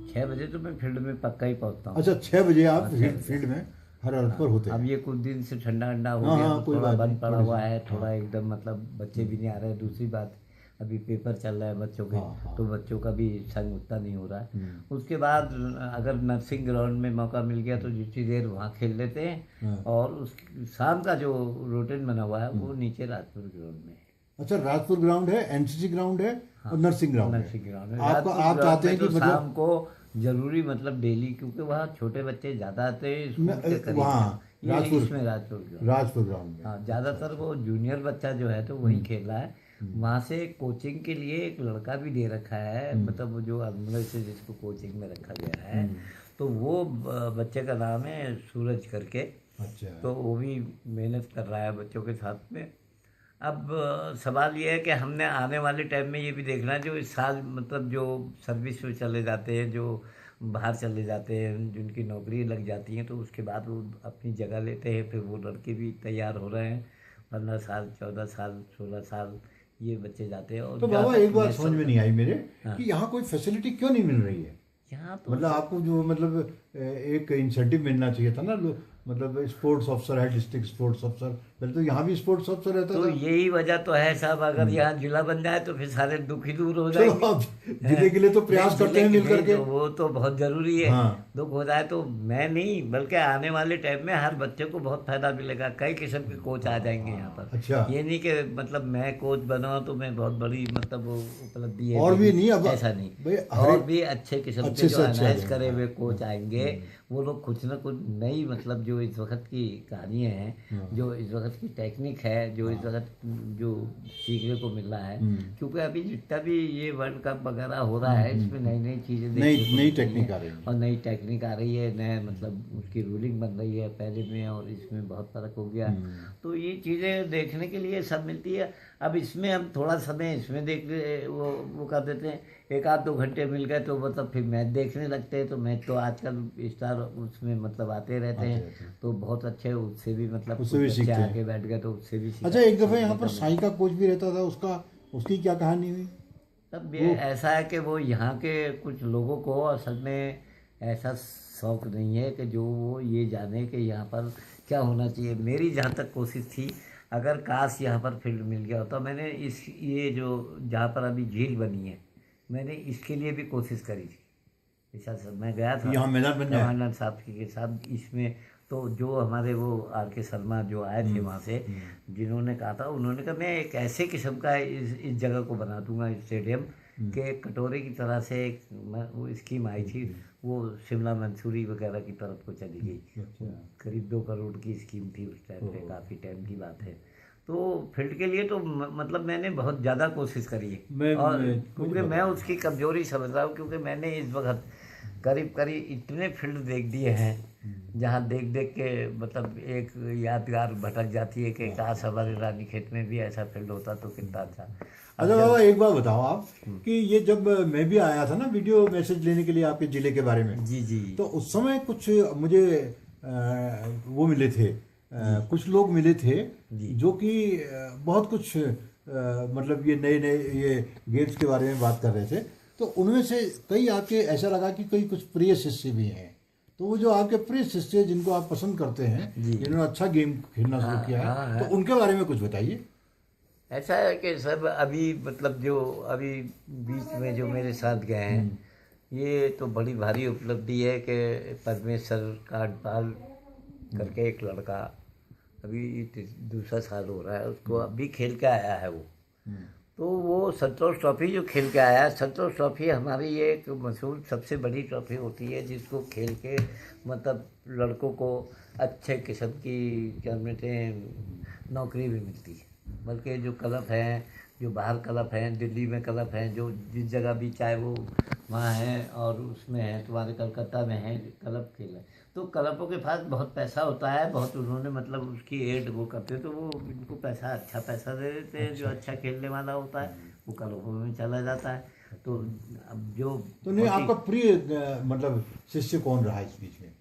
6 बजे तो मैं फील्ड में पक्का ही पहुंचता हूँ। अच्छा, 6 बजे आप हाँ, 6 बजे। फील्ड में हर अर्थ पर होते अब हैं। ये कुछ दिन से ठंडा ठंडा हो हाँ, गया हाँ, तो कोई थोड़ा बात बंद नहीं, पड़ा थोड़ी हुआ सी। है, थोड़ा हाँ, एकदम मतलब बच्चे भी नहीं आ रहे हैं। दूसरी बात, अभी पेपर चल रहा है बच्चों के, हाँ, हाँ। तो बच्चों का भी संग उतना नहीं हो रहा है। हम्म। उसके बाद अगर नर्सिंग ग्राउंड में मौका मिल गया तो जितनी देर वहाँ खेल लेते हैं, हाँ। और उस शाम का जो रूटीन बना हुआ है वो नीचे राजपुर ग्राउंड में है। अच्छा, राजपुर ग्राउंड है, एनसीसी ग्राउंड है हाँ, और नर्सिंग ग्राउंड है। नर्सिंग ग्राउंड है। आपका राजपुर आप ग्राउंड चाहते में हैं कि तो मतलब शाम को जरूरी मतलब डेली, क्योंकि वहाँ छोटे बच्चे ज़्यादा आते हैं स्कूल के करीब। वहाँ ये राजपुर इसमें राजपुर ग्राउंड, राजपुर ग्राउंड में। हाँ, ज़्यादातर वो जूनियर बच्चा जो है तो वही खेल रहा है। वहाँ से कोचिंग के लिए एक लड़का भी दे रखा है, मतलब वो जो अंदर से जिसको कोचिंग में रखा गया है, तो वो बच्चे का नाम है सूरज करके। अच्छा। तो वो भी मेहनत कर रहा है बच्चों के साथ में। अब सवाल ये है कि हमने आने वाले टाइम में ये भी देखना है, जो इस साल मतलब जो सर्विस में चले जाते हैं, जो बाहर चले जाते हैं, जिनकी नौकरी लग जाती है, तो उसके बाद वो अपनी जगह लेते हैं। फिर वो लड़के भी तैयार हो रहे हैं, 15 साल, 14 साल, 16 साल ये बच्चे जाते हैं। और तो जहाँ बाबा तक एक बात नेशनल समझ में नहीं आई मेरे, हाँ। कि यहाँ कोई फैसिलिटी क्यों नहीं मिल रही है? यहाँ तो मतलब आपको जो मतलब एक इंसेंटिव मिलना चाहिए था ना, मतलब स्पोर्ट्स अफसर है, डिस्ट्रिक्ट स्पोर्ट्स अफसर, पहले तो यहाँ भी स्पोर्ट्स अफसर रहता तो था। यही वजह तो है साहब, अगर यहाँ जिला बन जाए तो फिर सारे दुख ही दूर हो चलो, जाएंगे। आप जिले के लिए तो प्रयास नहीं, करते हैं जिले मिल के करके। लिए तो वो तो बहुत जरूरी है। हाँ। दुख हो जाए तो मैं नहीं, बल्कि आने वाले टाइम में हर बच्चे को बहुत फायदा मिलेगा। कई किस्म के कोच आ जाएंगे यहाँ पर। अच्छा। ये नहीं कि मतलब मैं कोच बना तो मैं बहुत बड़ी मतलब वो उपलब्धि है और भी मेरी, नहीं, अब ऐसा नहीं। भाई और भी अच्छे किस्म के अच्छे जो से अच्छे आ अनाइज जाएंगे। करे हुए कोच आएंगे। वो लोग कुछ ना कुछ नई मतलब जो इस वक्त की कहानियाँ हैं, जो इस वक्त की टेक्निक है, जो इस वक्त जो सीखने को मिल रहा है, क्योंकि अभी जितना भी ये वर्ल्ड कप वगैरह हो रहा है, इसमें नई नई चीज़ें देखने को नई मिल रही टेक्निक हैं। आ रही है। और नई टेक्निक आ रही है, नया मतलब उसकी रूलिंग बन रही है, पहले में और इसमें बहुत फ़र्क हो गया। तो ये चीज़ें देखने के लिए सब मिलती है। अब इसमें हम थोड़ा समय इसमें देख वो कर देते हैं, 1-2 घंटे मिल गए तो मतलब फिर मैच देखने लगते हैं। तो मैच तो आजकल स्टार उसमें मतलब आते रहते हैं, तो बहुत अच्छे, उससे भी मतलब उससे भी कुछ सीखते बच्चे हैं। आके बैठ गए तो उससे भी अच्छा, एक दफ़ा यहाँ पर साई का कोच भी रहता था, उसकी क्या कहानी हुई? तब ये ऐसा है कि वो यहाँ के कुछ लोगों को असल में ऐसा शौक नहीं है कि जो वो ये जाने कि यहाँ पर क्या होना चाहिए। मेरी जहाँ तक कोशिश थी, अगर काश यहाँ पर फील्ड मिल गया होता, मैंने इस ये जो जहाँ पर अभी झील बनी है, मैंने इसके लिए भी कोशिश करी थी। ऐसा सब मैं गया था यहाँ मैदान बन जाए। कमांडेंट साहब के साथ इसमें। तो जो हमारे वो R.K. शर्मा जो आए थे वहाँ से, जिन्होंने कहा था, उन्होंने कहा मैं एक ऐसे किस्म का इस जगह को बना दूंगा स्टेडियम के कटोरे की तरह से। एक वो स्कीम आई थी, वो शिमला मंसूरी वगैरह की तरफ को चली गई। करीब 2 करोड़ की स्कीम थी उस टाइम पे, काफ़ी टाइम की बात है। तो फील्ड के लिए तो मतलब मैंने बहुत ज़्यादा कोशिश करी है। और क्योंकि मैं उसकी कमजोरी समझ रहा हूँ, क्योंकि मैंने इस वक्त करीब करीब इतने फील्ड देख दिए हैं, जहाँ देख देख के मतलब एक यादगार भटक जाती है कि काश हमारे रानीखेत में भी ऐसा फील्ड होता तो कितना अच्छा। अच्छा बाबा, एक बात बताओ आप, कि ये जब मैं भी आया था ना वीडियो मैसेज लेने के लिए आपके ज़िले के बारे में, जी जी, तो उस समय कुछ मुझे वो मिले थे, कुछ लोग मिले थे जो कि बहुत कुछ मतलब ये नए नए ये गेम्स के बारे में बात कर रहे थे। तो उनमें से कई आपके ऐसा लगा कि कई कुछ प्रिय शिष्य भी हैं। तो वो जो आपके प्रिय शिष्य जिनको आप पसंद करते हैं, जिन्होंने अच्छा गेम खेलना शुरू किया है, तो उनके बारे में कुछ बताइए। ऐसा है कि सब अभी मतलब जो अभी बीच में जो मेरे साथ गए हैं, ये तो बड़ी भारी उपलब्धि है कि परमेश्वर काटपाल करके एक लड़का, अभी 2रा साल हो रहा है उसको, अभी खेल के आया है वो। तो वो संतोष ट्रॉफी जो खेल के आया है, संतोष ट्रॉफी हमारी ये एक मशहूर सबसे बड़ी ट्रॉफी होती है, जिसको खेल के मतलब लड़कों को अच्छे किस्म की क्या कहते हैं नौकरी भी मिलती है। बल्कि जो क्लब हैं, जो बाहर क्लब हैं, दिल्ली में क्लब हैं, जो जिस जगह भी चाहे वो वहाँ हैं, और उसमें हैं, तुम्हारे कलकत्ता में हैं क्लब खेल है, तो क्लबों के पास बहुत पैसा होता है, बहुत उन्होंने मतलब उसकी एड वो करते हैं, तो वो इनको पैसा अच्छा पैसा दे देते हैं। जो अच्छा खेलने वाला होता है वो क्लबों में चला जाता है। तो अब जो तो नहीं, आपका प्रिय मतलब शिष्य कौन रहा इस बीच में,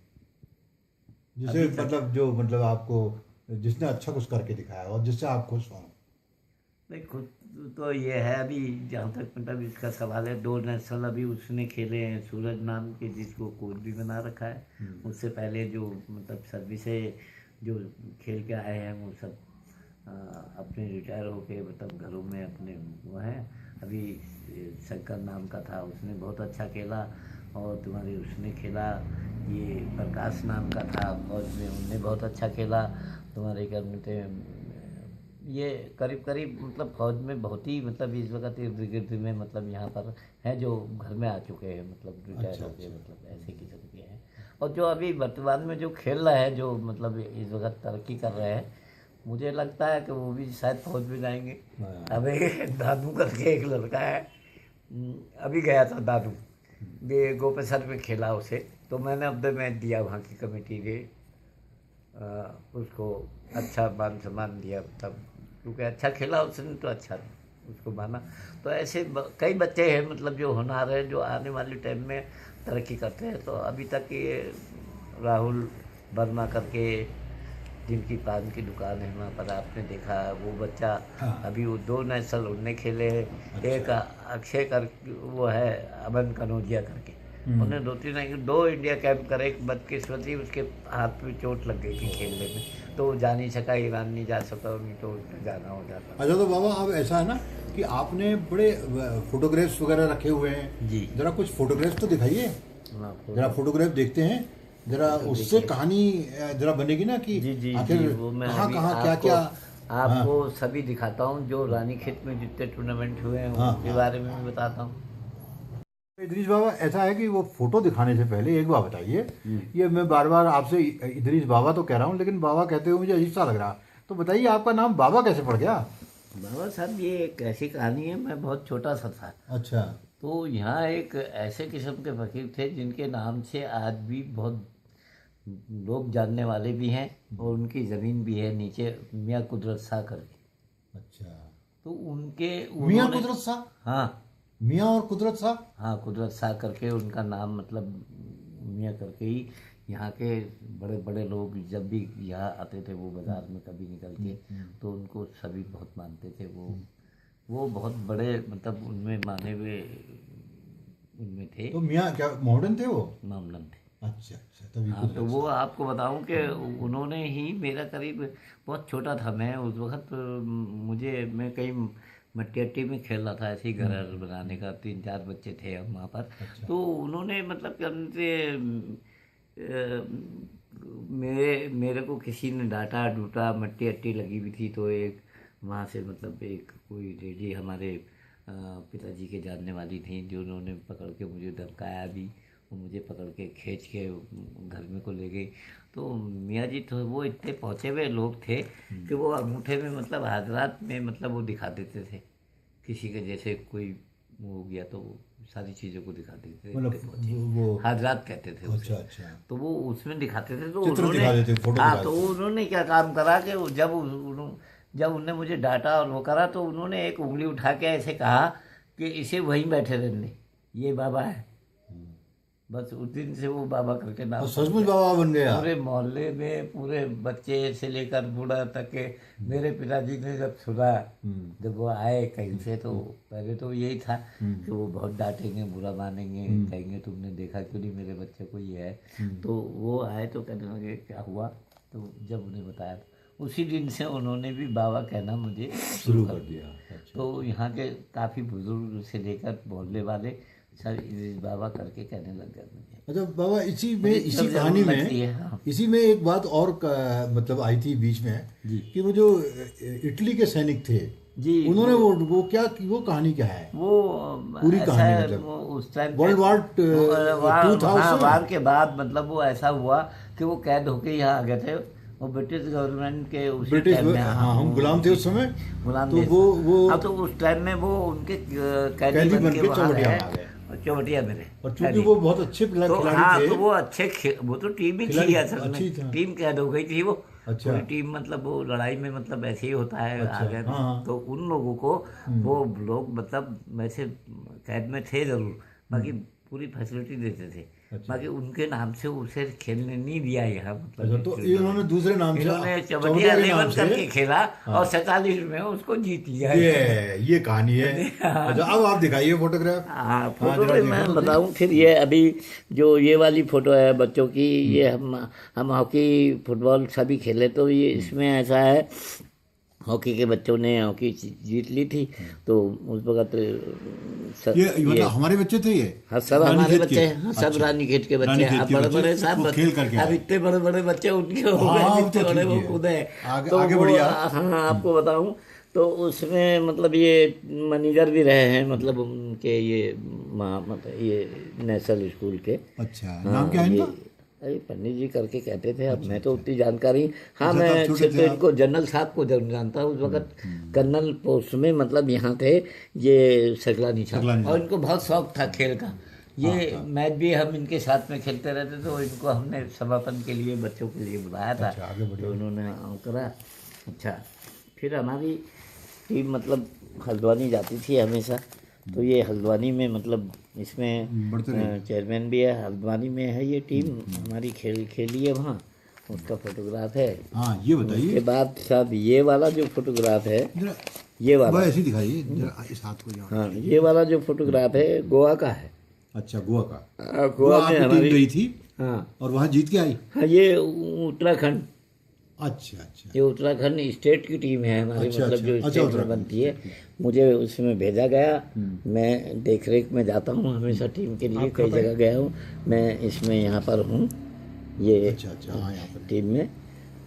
जिसे मतलब जो मतलब आपको जिसने अच्छा कुछ करके दिखाया और जिससे आप खुश हों? नहीं, खुद तो ये है अभी, जहाँ तक मतलब इसका सवाल है, 2 नेशनल अभी उसने खेले हैं, सूरज नाम के, जिसको कोच भी बना रखा है। उससे पहले जो मतलब सर्विस से जो खेल के आए हैं वो सब अपने रिटायर होके मतलब घरों में अपने वो हैं। अभी शंकर नाम का था, उसने बहुत अच्छा खेला। और तुम्हारे उसने खेला, ये प्रकाश नाम का था फौज में, उनने बहुत अच्छा खेला। तुम्हारे क्या बोलते हैं, ये करीब करीब मतलब फौज में बहुत ही मतलब इस वक्त इर्द गिर्द में मतलब यहाँ पर हैं जो घर में आ चुके हैं, मतलब रिटायर हो गए, मतलब ऐसे किस्म के हैं। और जो अभी वर्तमान में जो खेल रहे हैं, जो मतलब इस वक्त तरक्की कर रहे हैं, मुझे लगता है कि वो भी शायद फौज में जाएंगे। अभी दादू करके एक लड़का है, अभी गया था दादू, ये गोपेसर में खेला उसे, तो मैंने अब तक मैच दिया वहाँ की कमेटी ने उसको अच्छा मान सम्मान दिया, तब क्योंकि अच्छा खेला उसने तो अच्छा उसको माना। तो ऐसे कई बच्चे हैं मतलब जो होनहार हैं, जो आने वाले टाइम में तरक्की करते हैं। तो अभी तक ये राहुल वर्मा करके, जिनकी पान की दुकान है वहाँ पर, आपने देखा वो बच्चा, हाँ। अभी वो 2 नेशनल उनने खेले हैं। अच्छा। एक अक्षय कर वो है, अमन कनौजिया करके, उन्हें 2 इंडिया कैंप करे। एक बदकिस्मती उसके हाथ में चोट लग गई थी खेलने में, तो वो जा नहीं सका, ईरान नहीं जा सका, नहीं तो उसने जाना हो जाता। अच्छा, तो बाबा अब ऐसा है ना कि आपने बड़े फोटोग्राफ्स वगैरह रखे हुए हैं। जी। जरा कुछ फोटोग्राफ्स तो दिखाइए, हाँ, जरा फोटोग्राफ देखते हैं जरा, तो उससे देखिए। कहानी जरा बनेगी ना कि जी जी आखिर जी, वो मैं कहाँ अभी कहाँ क्या आपको क्या। आपको सभी दिखाता हूँ, जो रानीखेत में जितने टूर्नामेंट हुए हैं हाँ, उनके हाँ। बारे में भी बताता हूँ। इदरीस बाबा, ऐसा है कि वो फोटो दिखाने से पहले एक बात बताइए, ये मैं बार बार आपसे इदरीस बाबा तो कह रहा हूँ, लेकिन बाबा कहते हुए मुझे अजीब सा लग रहा। तो बताइए आपका नाम बाबा कैसे पड़ गया? बाबा साहब, ये एक ऐसी कहानी है, मैं बहुत छोटा सा था, अच्छा। तो यहाँ एक ऐसे किस्म के फकीर थे जिनके नाम से आज भी बहुत लोग जानने वाले भी हैं, और उनकी ज़मीन भी है नीचे, मियाँ कुदरत शाह करके। अच्छा। तो उनके मियाँ उन्होंने, कुदरत शाह? हाँ मियाँ और कुदरत शाह? हाँ, कुदरत शाह करके उनका नाम, मतलब मियाँ करके ही यहाँ के बड़े बड़े लोग जब भी यहाँ आते थे, वो बाज़ार में कभी निकल के, तो उनको सभी बहुत मानते थे। वो बहुत बड़े मतलब उनमें माने हुए उनमें थे, तो मियाँ क्या मॉडर्न थे वो? मामलन थे। अच्छा अच्छा, तभी हाँ, तो कुदरत वो शाह। आपको बताऊं कि उन्होंने ही मेरा करीब, बहुत छोटा था मैं उस वक्त, मुझे, मैं कहीं मट्टी अट्टी में खेल रहा था, ऐसे ही घर बनाने का, 3-4 बच्चे थे हम वहाँ पर। अच्छा। तो उन्होंने मतलब क्या बोलते, मेरे को किसी ने डांटा डूटा, मट्टी अट्टी लगी हुई थी, तो एक वहाँ से मतलब एक कोई लेडी हमारे पिताजी के जानने वाली थी, जो उन्होंने पकड़ के मुझे धमकाया भी, वो मुझे पकड़ के खींच के घर में को ले गई। तो मियाँ जी तो वो इतने पहुँचे हुए लोग थे कि वो अंगूठे में मतलब हाजरात में मतलब वो दिखा देते थे, किसी के जैसे कोई वो हो गया तो वो सारी चीज़ों को दिखा देते थे, मतलब इतने पहुँचे वो हाजरात कहते थे उसे। अच्छा अच्छा, तो वो उसमें दिखाते थे, तो चित्र उन्होंने, दिखा देते, फोटो हाँ, दिखा तो देते। उन्होंने क्या काम करा कि जब उनने मुझे डांटा और वो करा, तो उन्होंने एक उंगली उठा के ऐसे कहा कि इसे वहीं बैठे रहने, ये बाबा है। बस उस दिन से वो बाबा करके नाम और पड़ सचमुच गया। बाबा बन गया? पूरे मोहल्ले में पूरे बच्चे से लेकर बूढ़ा तक के, मेरे पिताजी ने जब सुना, जब वो आए कहीं से, तो पहले तो यही था कि वो बहुत डांटेंगे, बुरा मानेंगे, कहेंगे तुमने देखा क्यों नहीं मेरे बच्चे को, ये है। तो वो आए तो कहने लगे क्या हुआ, तो जब उन्हें बताया, उसी दिन से उन्होंने भी बाबा कहना मुझे शुरू कर दिया। अच्छा। तो यहाँ के काफ़ी बुजुर्ग से लेकर मोहल्ले वाले सर इदरीस बाबा करके कहने लग गए मुझे। अच्छा बाबा, इसी में, मुझे इसी जब कहानी जरूर लगती में, है, हाँ। इसी में एक बात और मतलब आई थी बीच में जी। कि वो जो इटली के सैनिक थे, जी, उन्होंने वो क्या, वो कहानी क्या है? वो पूरी ऐसा कहानी है, मतलब वो उस टाइम वर्ल्ड वार टू था हाँ, उसमें? वार के बाद मतलब वो ऐसा हुआ कि वो कैद होके यहाँ आ गए थे, वो ब्रिटिश गवर्नमेंट के उसी ब्रिटिश, टाइम में, हाँ, हम गुलाम थे उस समय, गुलाम तो देश। वो हाँ, तो उस टाइम में वो उनके कैदी कैदी बन बन के के वहाँ चौबटिया रहे, में आ गए। चौबटिया में रहे। और चूंकि कैदी। वो बहुत अच्छे तो खिलाड़ी हाँ, थे। तो वो अच्छे वो तो टीम ही खिलाड़ी थी असल अच्छी में, था। टीम कैद हो गई थी वो। अच्छा। पूरी टीम मतलब वो लड़ाई में मतलब ऐसे ही होता है, अच्छा, आ गए हाँ, हाँ। तो उन लोगों को वो लोग मतलब वैसे कैद में थे जरूर, बाकी पूरी फैसिलिटी देते थे। बाकी उनके नाम से उसे खेलने नहीं दिया यहाँ, अच्छा, मतलब तो इन्होंने दूसरे नाम से इन्होंने चवटिया चवटिया के नाम लेवल से करके खेला और 47 में उसको जीत लिया। ये कहानी है। अच्छा, अब आप दिखाइए फोटोग्राफ। हाँ, फोटो जरा में दिखाओ मैं तो बताऊं फिर। ये अभी जो ये वाली फोटो है बच्चों की, ये हम हॉकी फुटबॉल सभी खेले, तो ये इसमें ऐसा है, हॉकी के बच्चों ने हॉकी जीत ली थी, तो उस वक्त ये मतलब हमारे बच्चे थे ये? हाँ, सब हमारे रानीखेत बच्चे के? हैं। हाँ, सब अच्छा, रानीखेत के बच्चे रानीखेत हैं। अब के बड़े बच्चे बड़े साहब वो खेल करके अब आए। इतने बड़े बड़े बच्चे उनके हो हाँ, गए अब जितने तो बड़े ठीक वो है। कूदे। आगे वो बढ़िए आप। हाँ, आपको बताऊं तो उसमें मतलब ये मैनेजर भी रहे हैं, मतलब उनके ये मतलब ये नेशनल स्कूल के। अच्छा, नाम क्या है इनका? अरे पंडित जी करके कहते थे। अब मैं तो उतनी जानकारी, हाँ, अच्छा, मैं तब छोटे सिर्फ थे आप। इनको जनरल साहब को जरूर जानता हूँ। उस वक्त कर्नल पोस्ट में मतलब यहाँ थे ये सकलानी सकलानी साहब, और इनको बहुत शौक था खेल का। ये मैच भी हम इनके साथ में खेलते रहते, तो इनको हमने समापन के लिए बच्चों के लिए बुलाया था। अच्छा, आगे बढ़िए। तो उन्होंने करा। अच्छा, फिर हमारी टीम मतलब हल्द्वानी जाती थी हमेशा, तो ये हल्द्वानी में मतलब इसमें बढ़ते रहिए। चेयरमैन भी है, हल्द्वानी में है ये टीम हमारी, खेली है वहाँ, उसका फोटोग्राफ है। हाँ, ये उसके बताइए बाद साहब ये वाला जो फोटोग्राफ है, जरा, ये वाला, वह ऐसे ही दिखाइए जरा इस हाथ को जरा। हाँ, ये वाला जो फोटोग्राफ है गोवा का है। अच्छा, गोवा का। गोवा गोवा में आपकी टीम हमारी, गई थी हाँ और वहाँ जीत के आई? हाँ, ये उत्तराखंड, अच्छा अच्छा, ये उत्तराखंड स्टेट की टीम है हमारी, अच्छा, मतलब जो अच्छा, स्टेट में उत्तराखंड बनती है। मुझे उसमें भेजा गया, मैं देख रेख में जाता हूँ हमेशा टीम के लिए, कई जगह गया हूँ मैं। इसमें यहाँ पर हूँ ये अच्छा अच्छा, हाँ, यहाँ पर टीम में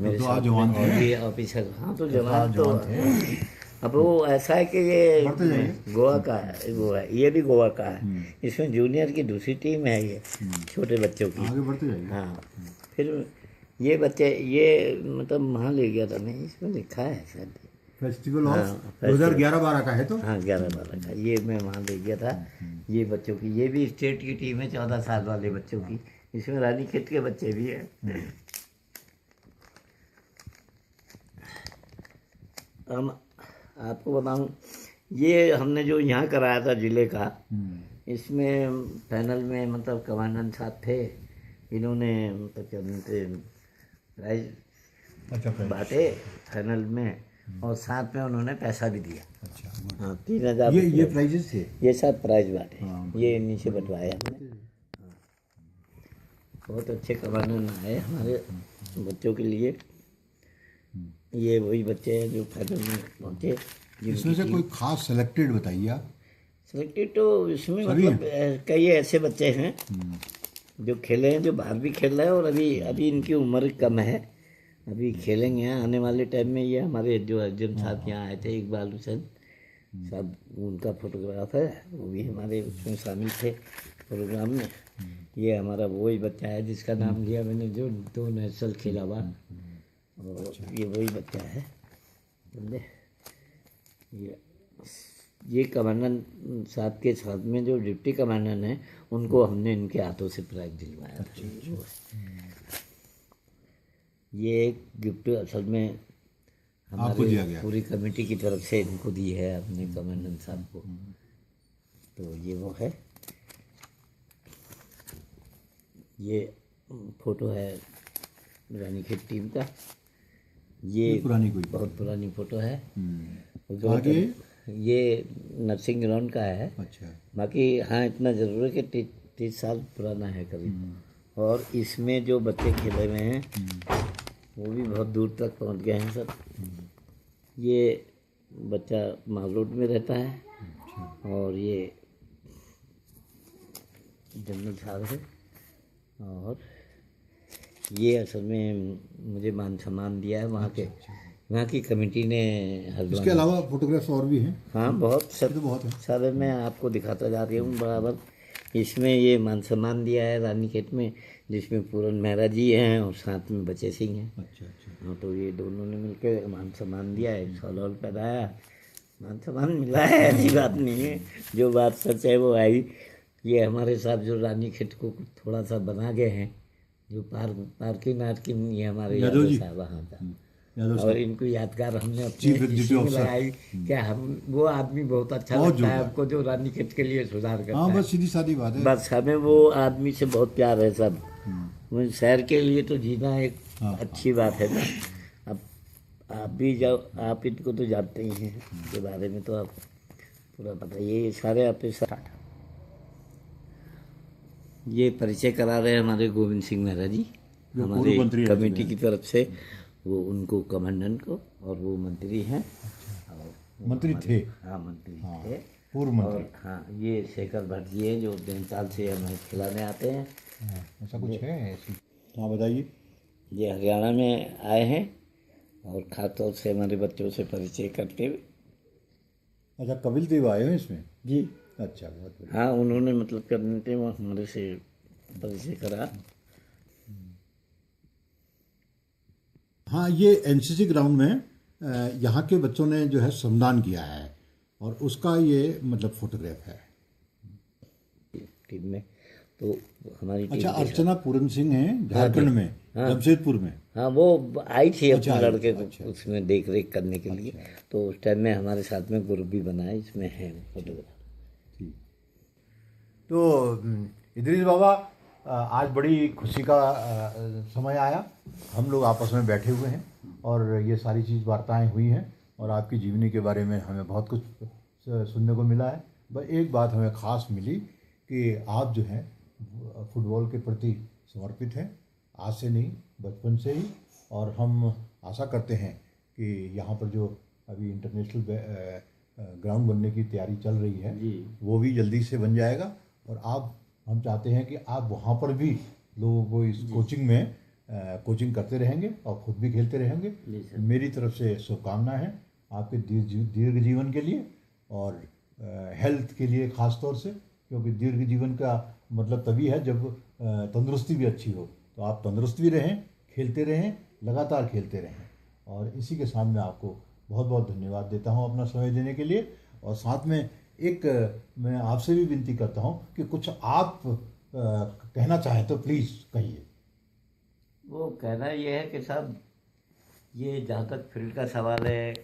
मेरे तो साथ आप जवान में थे। और भी ऑफिसर। हाँ, तो आप जवान तो जवान थे। अब वो ऐसा है कि ये बढ़ते जाइए। गोवा का है, वो है, ये भी गोवा का है। इसमें जूनियर की दूसरी टीम है, ये छोटे बच्चों की। आगे बढ़ते जाइए। हाँ, फिर ये बच्चे, ये मतलब वहाँ ले गया था मैं, इसमें लिखा है शायद। फेस्टिवल हाँ, ऑफ 2011-12 का है तो? हाँ, 11-12 का, ये मैं वहाँ ले गया था। ये बच्चों की, ये भी स्टेट की टीम है, 14 साल वाले बच्चों की। इसमें रानीखेत के बच्चे भी हैं। हम आपको बताऊं, ये हमने जो यहाँ कराया था जिले का, इसमें पैनल में मतलब कमांडेंट साहब थे, इन्होंने मतलब क्या बोलते प्राइज अच्छा, बांटे फाइनल में, और साथ में उन्होंने पैसा भी दिया। अच्छा, हाँ, 3000 ये प्राइजेस थे? ये सब प्राइज बांटे, हाँ। ये नीचे बंटवाया हमने। हाँ। बहुत अच्छे कमांडेंट आए हमारे बच्चों के लिए। ये वही बच्चे हैं जो फाइनल में पहुँचे। इसमें से कोई खास सेलेक्टेड बताइए आप। सेलेक्टेड तो इसमें सभी मतलब कई ऐसे बच्चे हैं जो खेले हैं, जो बाहर भी खेल रहे हैं, और अभी इनकी उम्र कम है, अभी खेलेंगे आने वाले टाइम में। ये हमारे जो अर्जुन साहब यहाँ आए थे, इकबाल हुसैन साहब, उनका फोटोग्राफ है, वो भी हमारे उसमें शामिल थे प्रोग्राम में। ये हमारा वही बच्चा है जिसका नाम लिया मैंने, जो 2 नेशनल खेला हुआ, और ये वही बच्चा है, समझे। ये कमांडेंट साहब के साथ में जो डिप्टी कमांडेंट हैं, उनको हमने इनके हाथों से प्राइज दिलवाया था। ये एक गिफ्ट असल में आपको दिया हमारी गया? पूरी कमेटी की तरफ से इनको दी है अपने कमांडेंट साहब को। तो ये वो है, ये फोटो है रानीखेत टीम का। ये पुरानी कोई? बहुत पुरानी फोटो है। आगे? ये नर्सिंग ग्राउंड का है। अच्छा, बाकी हाँ, इतना ज़रूर है कि 30 साल पुराना है करीब। और इसमें जो बच्चे खेले हुए हैं वो भी बहुत दूर तक पहुंच गए हैं सब। ये बच्चा मालरोड में रहता है, और ये जनरल साहब है, और ये असल में मुझे मान सम्मान दिया है वहाँ की कमेटी ने हल्द्वानी। इसके अलावा फोटोग्राफ्स और भी हैं? हाँ, बहुत सब तो बहुत है। सारे मैं आपको दिखाता जा रही हूँ बराबर। इसमें ये मान सम्मान दिया है रानीखेत में, जिसमें पूरन मेहरा जी हैं और साथ में बचे सिंह हैं। अच्छा अच्छा, हाँ, तो ये दोनों ने मिलकर मान सम्मान दिया है। सौलौल पैदाया, मान सम्मान मिला है, ऐसी बात नहीं है, जो बात सच है वो आई। ये हमारे साथ जो रानीखेत को थोड़ा सा बना गए हैं, जो पार्किंग ये हमारे यादव साहब, हाँ था, यादव और साहब इनको यादगार हमने अपने चीफ एग्जीक्यूटिव इसी में ऑफिसर। लगाई कि हम वो आदमी बहुत अच्छा बहुत लगता है जोरदार। हमको जो रानीखेत के लिए सुधार करता हाँ है। बस सीधी सादी बात है। बस हमें वो आदमी से बहुत प्यार है सब। मुझे शहर के लिए तो जीना एक हाँ, अच्छी बात है ना। अब आप भी जाओ, आप इनको तो जानते ही हैं के बारे में, तो आप पूरा बताइए। ये सारे आपके साथ ये परिचय करा रहे हैं हमारे गोविंद सिंह मेहरा जी, जो पूर्व हमारी मंत्री रह कमेटी चुके की तरफ से। वो उनको कमांडेंट को, और वो मंत्री हैं। और वो मंत्री हमारे- थे। हाँ मंत्री हाँ, थे। पूर्व मंत्री। और हाँ, ये शेखर भट्ट जी हैं जो देनताल से हमें खिलाने आते हैं। हाँ, ऐसा कुछ है ऐसी। हाँ बताइए। ये हरियाणा में आए हैं और खासतौर से हमारे बच्चों से परिचय करते हुए। अच्छा कपिल देव आए हो इसमें? जी अच्छा बहुत बढ़िया। हाँ, उन्होंने मतलब करने थे, वो हमारे से परिचय करा। हाँ ये एनसीसी ग्राउंड में यहाँ के बच्चों ने जो है श्रमदान किया है और उसका ये मतलब फोटोग्राफ है। टीम में तो हमारी टीम अच्छा के साथ- अर्चना पूरन सिंह हैं झारखंड में, जमशेदपुर में। हाँ, वो आई थी अच्छा, अपने आई, लड़के को अच्छा। उसमें देख रेख करने के लिए। तो उस टाइम में हमारे साथ में ग्रुप भी बना है, इसमें है फोटोग्राफ। ठीक। तो इदरीस बाबा आज बड़ी खुशी का समय आया। हम लोग आपस में बैठे हुए हैं और ये सारी चीज़ वार्ताएं हुई हैं और आपकी जीवनी के बारे में हमें बहुत कुछ सुनने को मिला है। बस एक बात हमें ख़ास मिली कि आप जो हैं फुटबॉल के प्रति समर्पित हैं, आज से नहीं बचपन से ही। और हम आशा करते हैं कि यहाँ पर जो अभी इंटरनेशनल ग्राउंड बनने की तैयारी चल रही है वो भी जल्दी से बन जाएगा। और आप हम चाहते हैं कि आप वहाँ पर भी लोगों को इस कोचिंग में कोचिंग करते रहेंगे और खुद भी खेलते रहेंगे। मेरी तरफ से शुभकामना है आपके दीर्घ जीवन के लिए और हेल्थ के लिए ख़ास तौर से, क्योंकि दीर्घ जीवन का मतलब तभी है जब तंदुरुस्ती भी अच्छी हो। तो आप तंदुरुस्त भी रहें, खेलते रहें, लगातार खेलते रहें। और इसी के साथ मैं आपको बहुत बहुत धन्यवाद देता हूं अपना समय देने के लिए। और साथ में एक मैं आपसे भी विनती करता हूं कि कुछ आप कहना चाहें तो प्लीज़ कहिए। वो कहना ये है कि साहब, ये जहाँ तक फील्ड का सवाल है,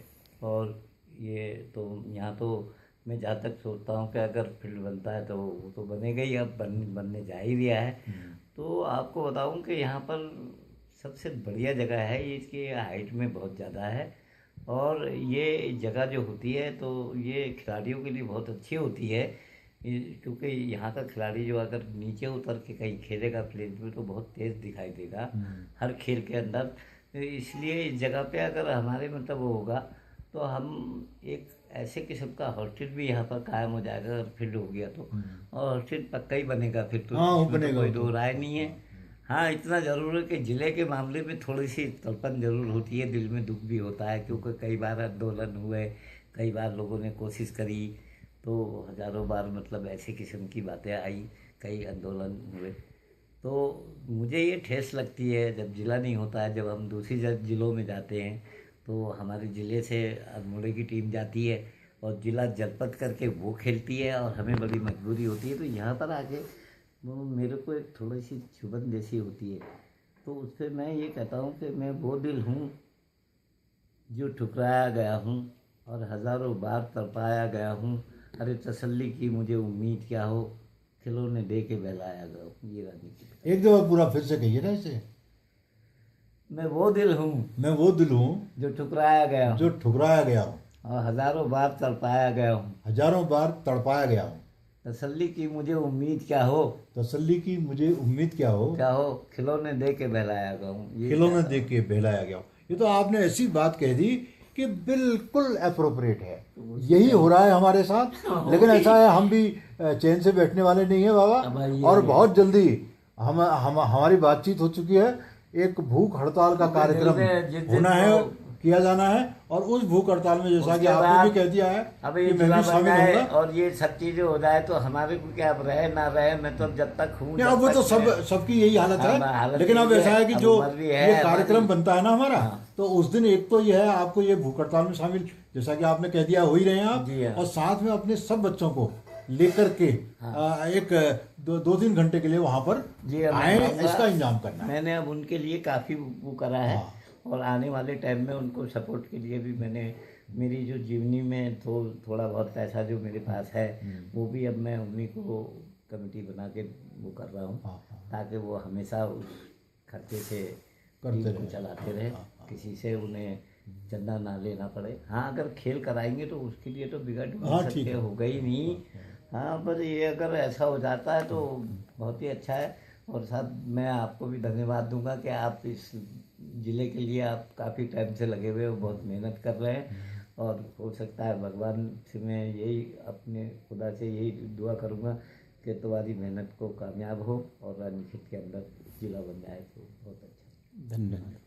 और ये तो यहाँ तो मैं जहाँ तक सोचता हूँ कि अगर फील्ड बनता है तो वो तो बनेगा ही, अब बनने जा ही रहा है। तो आपको बताऊँ कि यहाँ पर सबसे बढ़िया जगह है, इसकी हाइट में बहुत ज़्यादा है। और ये जगह जो होती है तो ये खिलाड़ियों के लिए बहुत अच्छी होती है, क्योंकि यहाँ का खिलाड़ी जो अगर नीचे उतर के कहीं खेलेगा प्लेन में तो बहुत तेज़ दिखाई देगा हर खेल के अंदर। तो इसलिए इस जगह पे अगर हमारे मतलब वो होगा तो हम एक ऐसे किस्म का हॉस्टल भी यहाँ पर कायम हो जाएगा अगर फील्ड हो गया तो। और हॉस्टल पक्का ही बनेगा फिर तो, हाँ, वो इसमें तो बनेगा कोई वो तो। दो राय नहीं है। हाँ, इतना ज़रूर है कि ज़िले के मामले में थोड़ी सी तड़पन ज़रूर होती है, दिल में दुख भी होता है, क्योंकि कई बार आंदोलन हुए, कई बार लोगों ने कोशिश करी, तो हज़ारों बार मतलब ऐसे किस्म की बातें आई, कई आंदोलन हुए। तो मुझे ये ठेस लगती है जब ज़िला नहीं होता है, जब हम दूसरी ज़िलों में जाते हैं तो हमारे ज़िले से अल्मोड़े की टीम जाती है और ज़िला जनपद करके वो खेलती है और हमें बड़ी मजबूरी होती है। तो यहाँ पर आके वो मेरे को एक थोड़ी सी चुभन जैसी होती है। तो उस पर मैं ये कहता हूँ कि मैं वो दिल हूँ जो ठुकराया गया हूँ और हज़ारों बार तड़पाया गया हूँ। अरे तसल्ली की मुझे उम्मीद क्या हो, खिलौने दे के बहलाया गया हूँ। ये रानी की एक दफ़ा पूरा फिर से कहिए ना इसे। मैं वो दिल हूँ मैं वो दिल हूँ जो ठुकराया गया हूँ जो ठुकराया गया हूँ और हज़ारों बार तड़पाया गया हूँ। हजारों बार तड़पाया गया हूँ। तसल्ली की मुझे उम्मीद क्या हो, तसल्ली की मुझे उम्मीद क्या हो, खिलौने दे के बहलाया गया हूँ। ये खिलौने दे के बहलाया गया हूँ। ये तो आपने ऐसी बात कह दी कि बिल्कुल अप्रोप्रिएट है। यही हो रहा है हमारे साथ। लेकिन ऐसा है हम भी चैन से बैठने वाले नहीं है बाबा। और बहुत जल्दी हमारी बातचीत हो चुकी है। एक भूख हड़ताल का कार्यक्रम होना है, किया जाना है। और उस भूख हड़ताल में जैसा कि आपने भी कह दिया है अब कि ये मैं जिला भी बन शामिल जाए होऊंगा। और ये सब चीजें हो जाए तो हमारे को क्या, अब रहे ना रहे, मैं तो जब तक हूँ अब वो तो सबकी यही हालत है। हालत लेकिन अब यही ऐसा है कि अब जो उम्र भी है ये कार्यक्रम हमारी। बनता है ना हमारा, तो उस दिन एक तो यह है आपको ये भूख हड़ताल में शामिल, जैसा कि आपने कह दिया, हो ही रहे हैं आप। जी हाँ। और साथ में अपने सब बच्चों को लेकर के एक 2-3 घंटे के लिए वहां पर जी हाँ, आए, मैं इसका इंतजाम करना है। मैंने अब उनके लिए काफी वो करा है। और आने वाले टाइम में उनको सपोर्ट के लिए भी मैंने मेरी जो जीवनी में थोड़ा बहुत पैसा जो मेरे पास है वो भी अब मैं उन्हीं को कमेटी बना के वो कर रहा हूँ, ताकि वो हमेशा उस खर्चे से टीम को चलाते रहे, किसी से उन्हें चंदा ना लेना पड़े। हाँ, अगर खेल कराएंगे तो उसके लिए तो बिगड़ नहीं सकते, होगा ही नहीं। हाँ, बस ये अगर ऐसा हो जाता है तो बहुत ही अच्छा है। और साथ मैं आपको भी धन्यवाद दूंगा कि आप इस ज़िले के लिए आप काफ़ी टाइम से लगे हुए हो, बहुत मेहनत कर रहे हैं। और हो सकता है भगवान से मैं यही अपने खुदा से यही दुआ करूंगा कि तुम्हारी मेहनत को कामयाब हो और रानीखेत के अंदर जिला बन जाए तो बहुत अच्छा। धन्यवाद।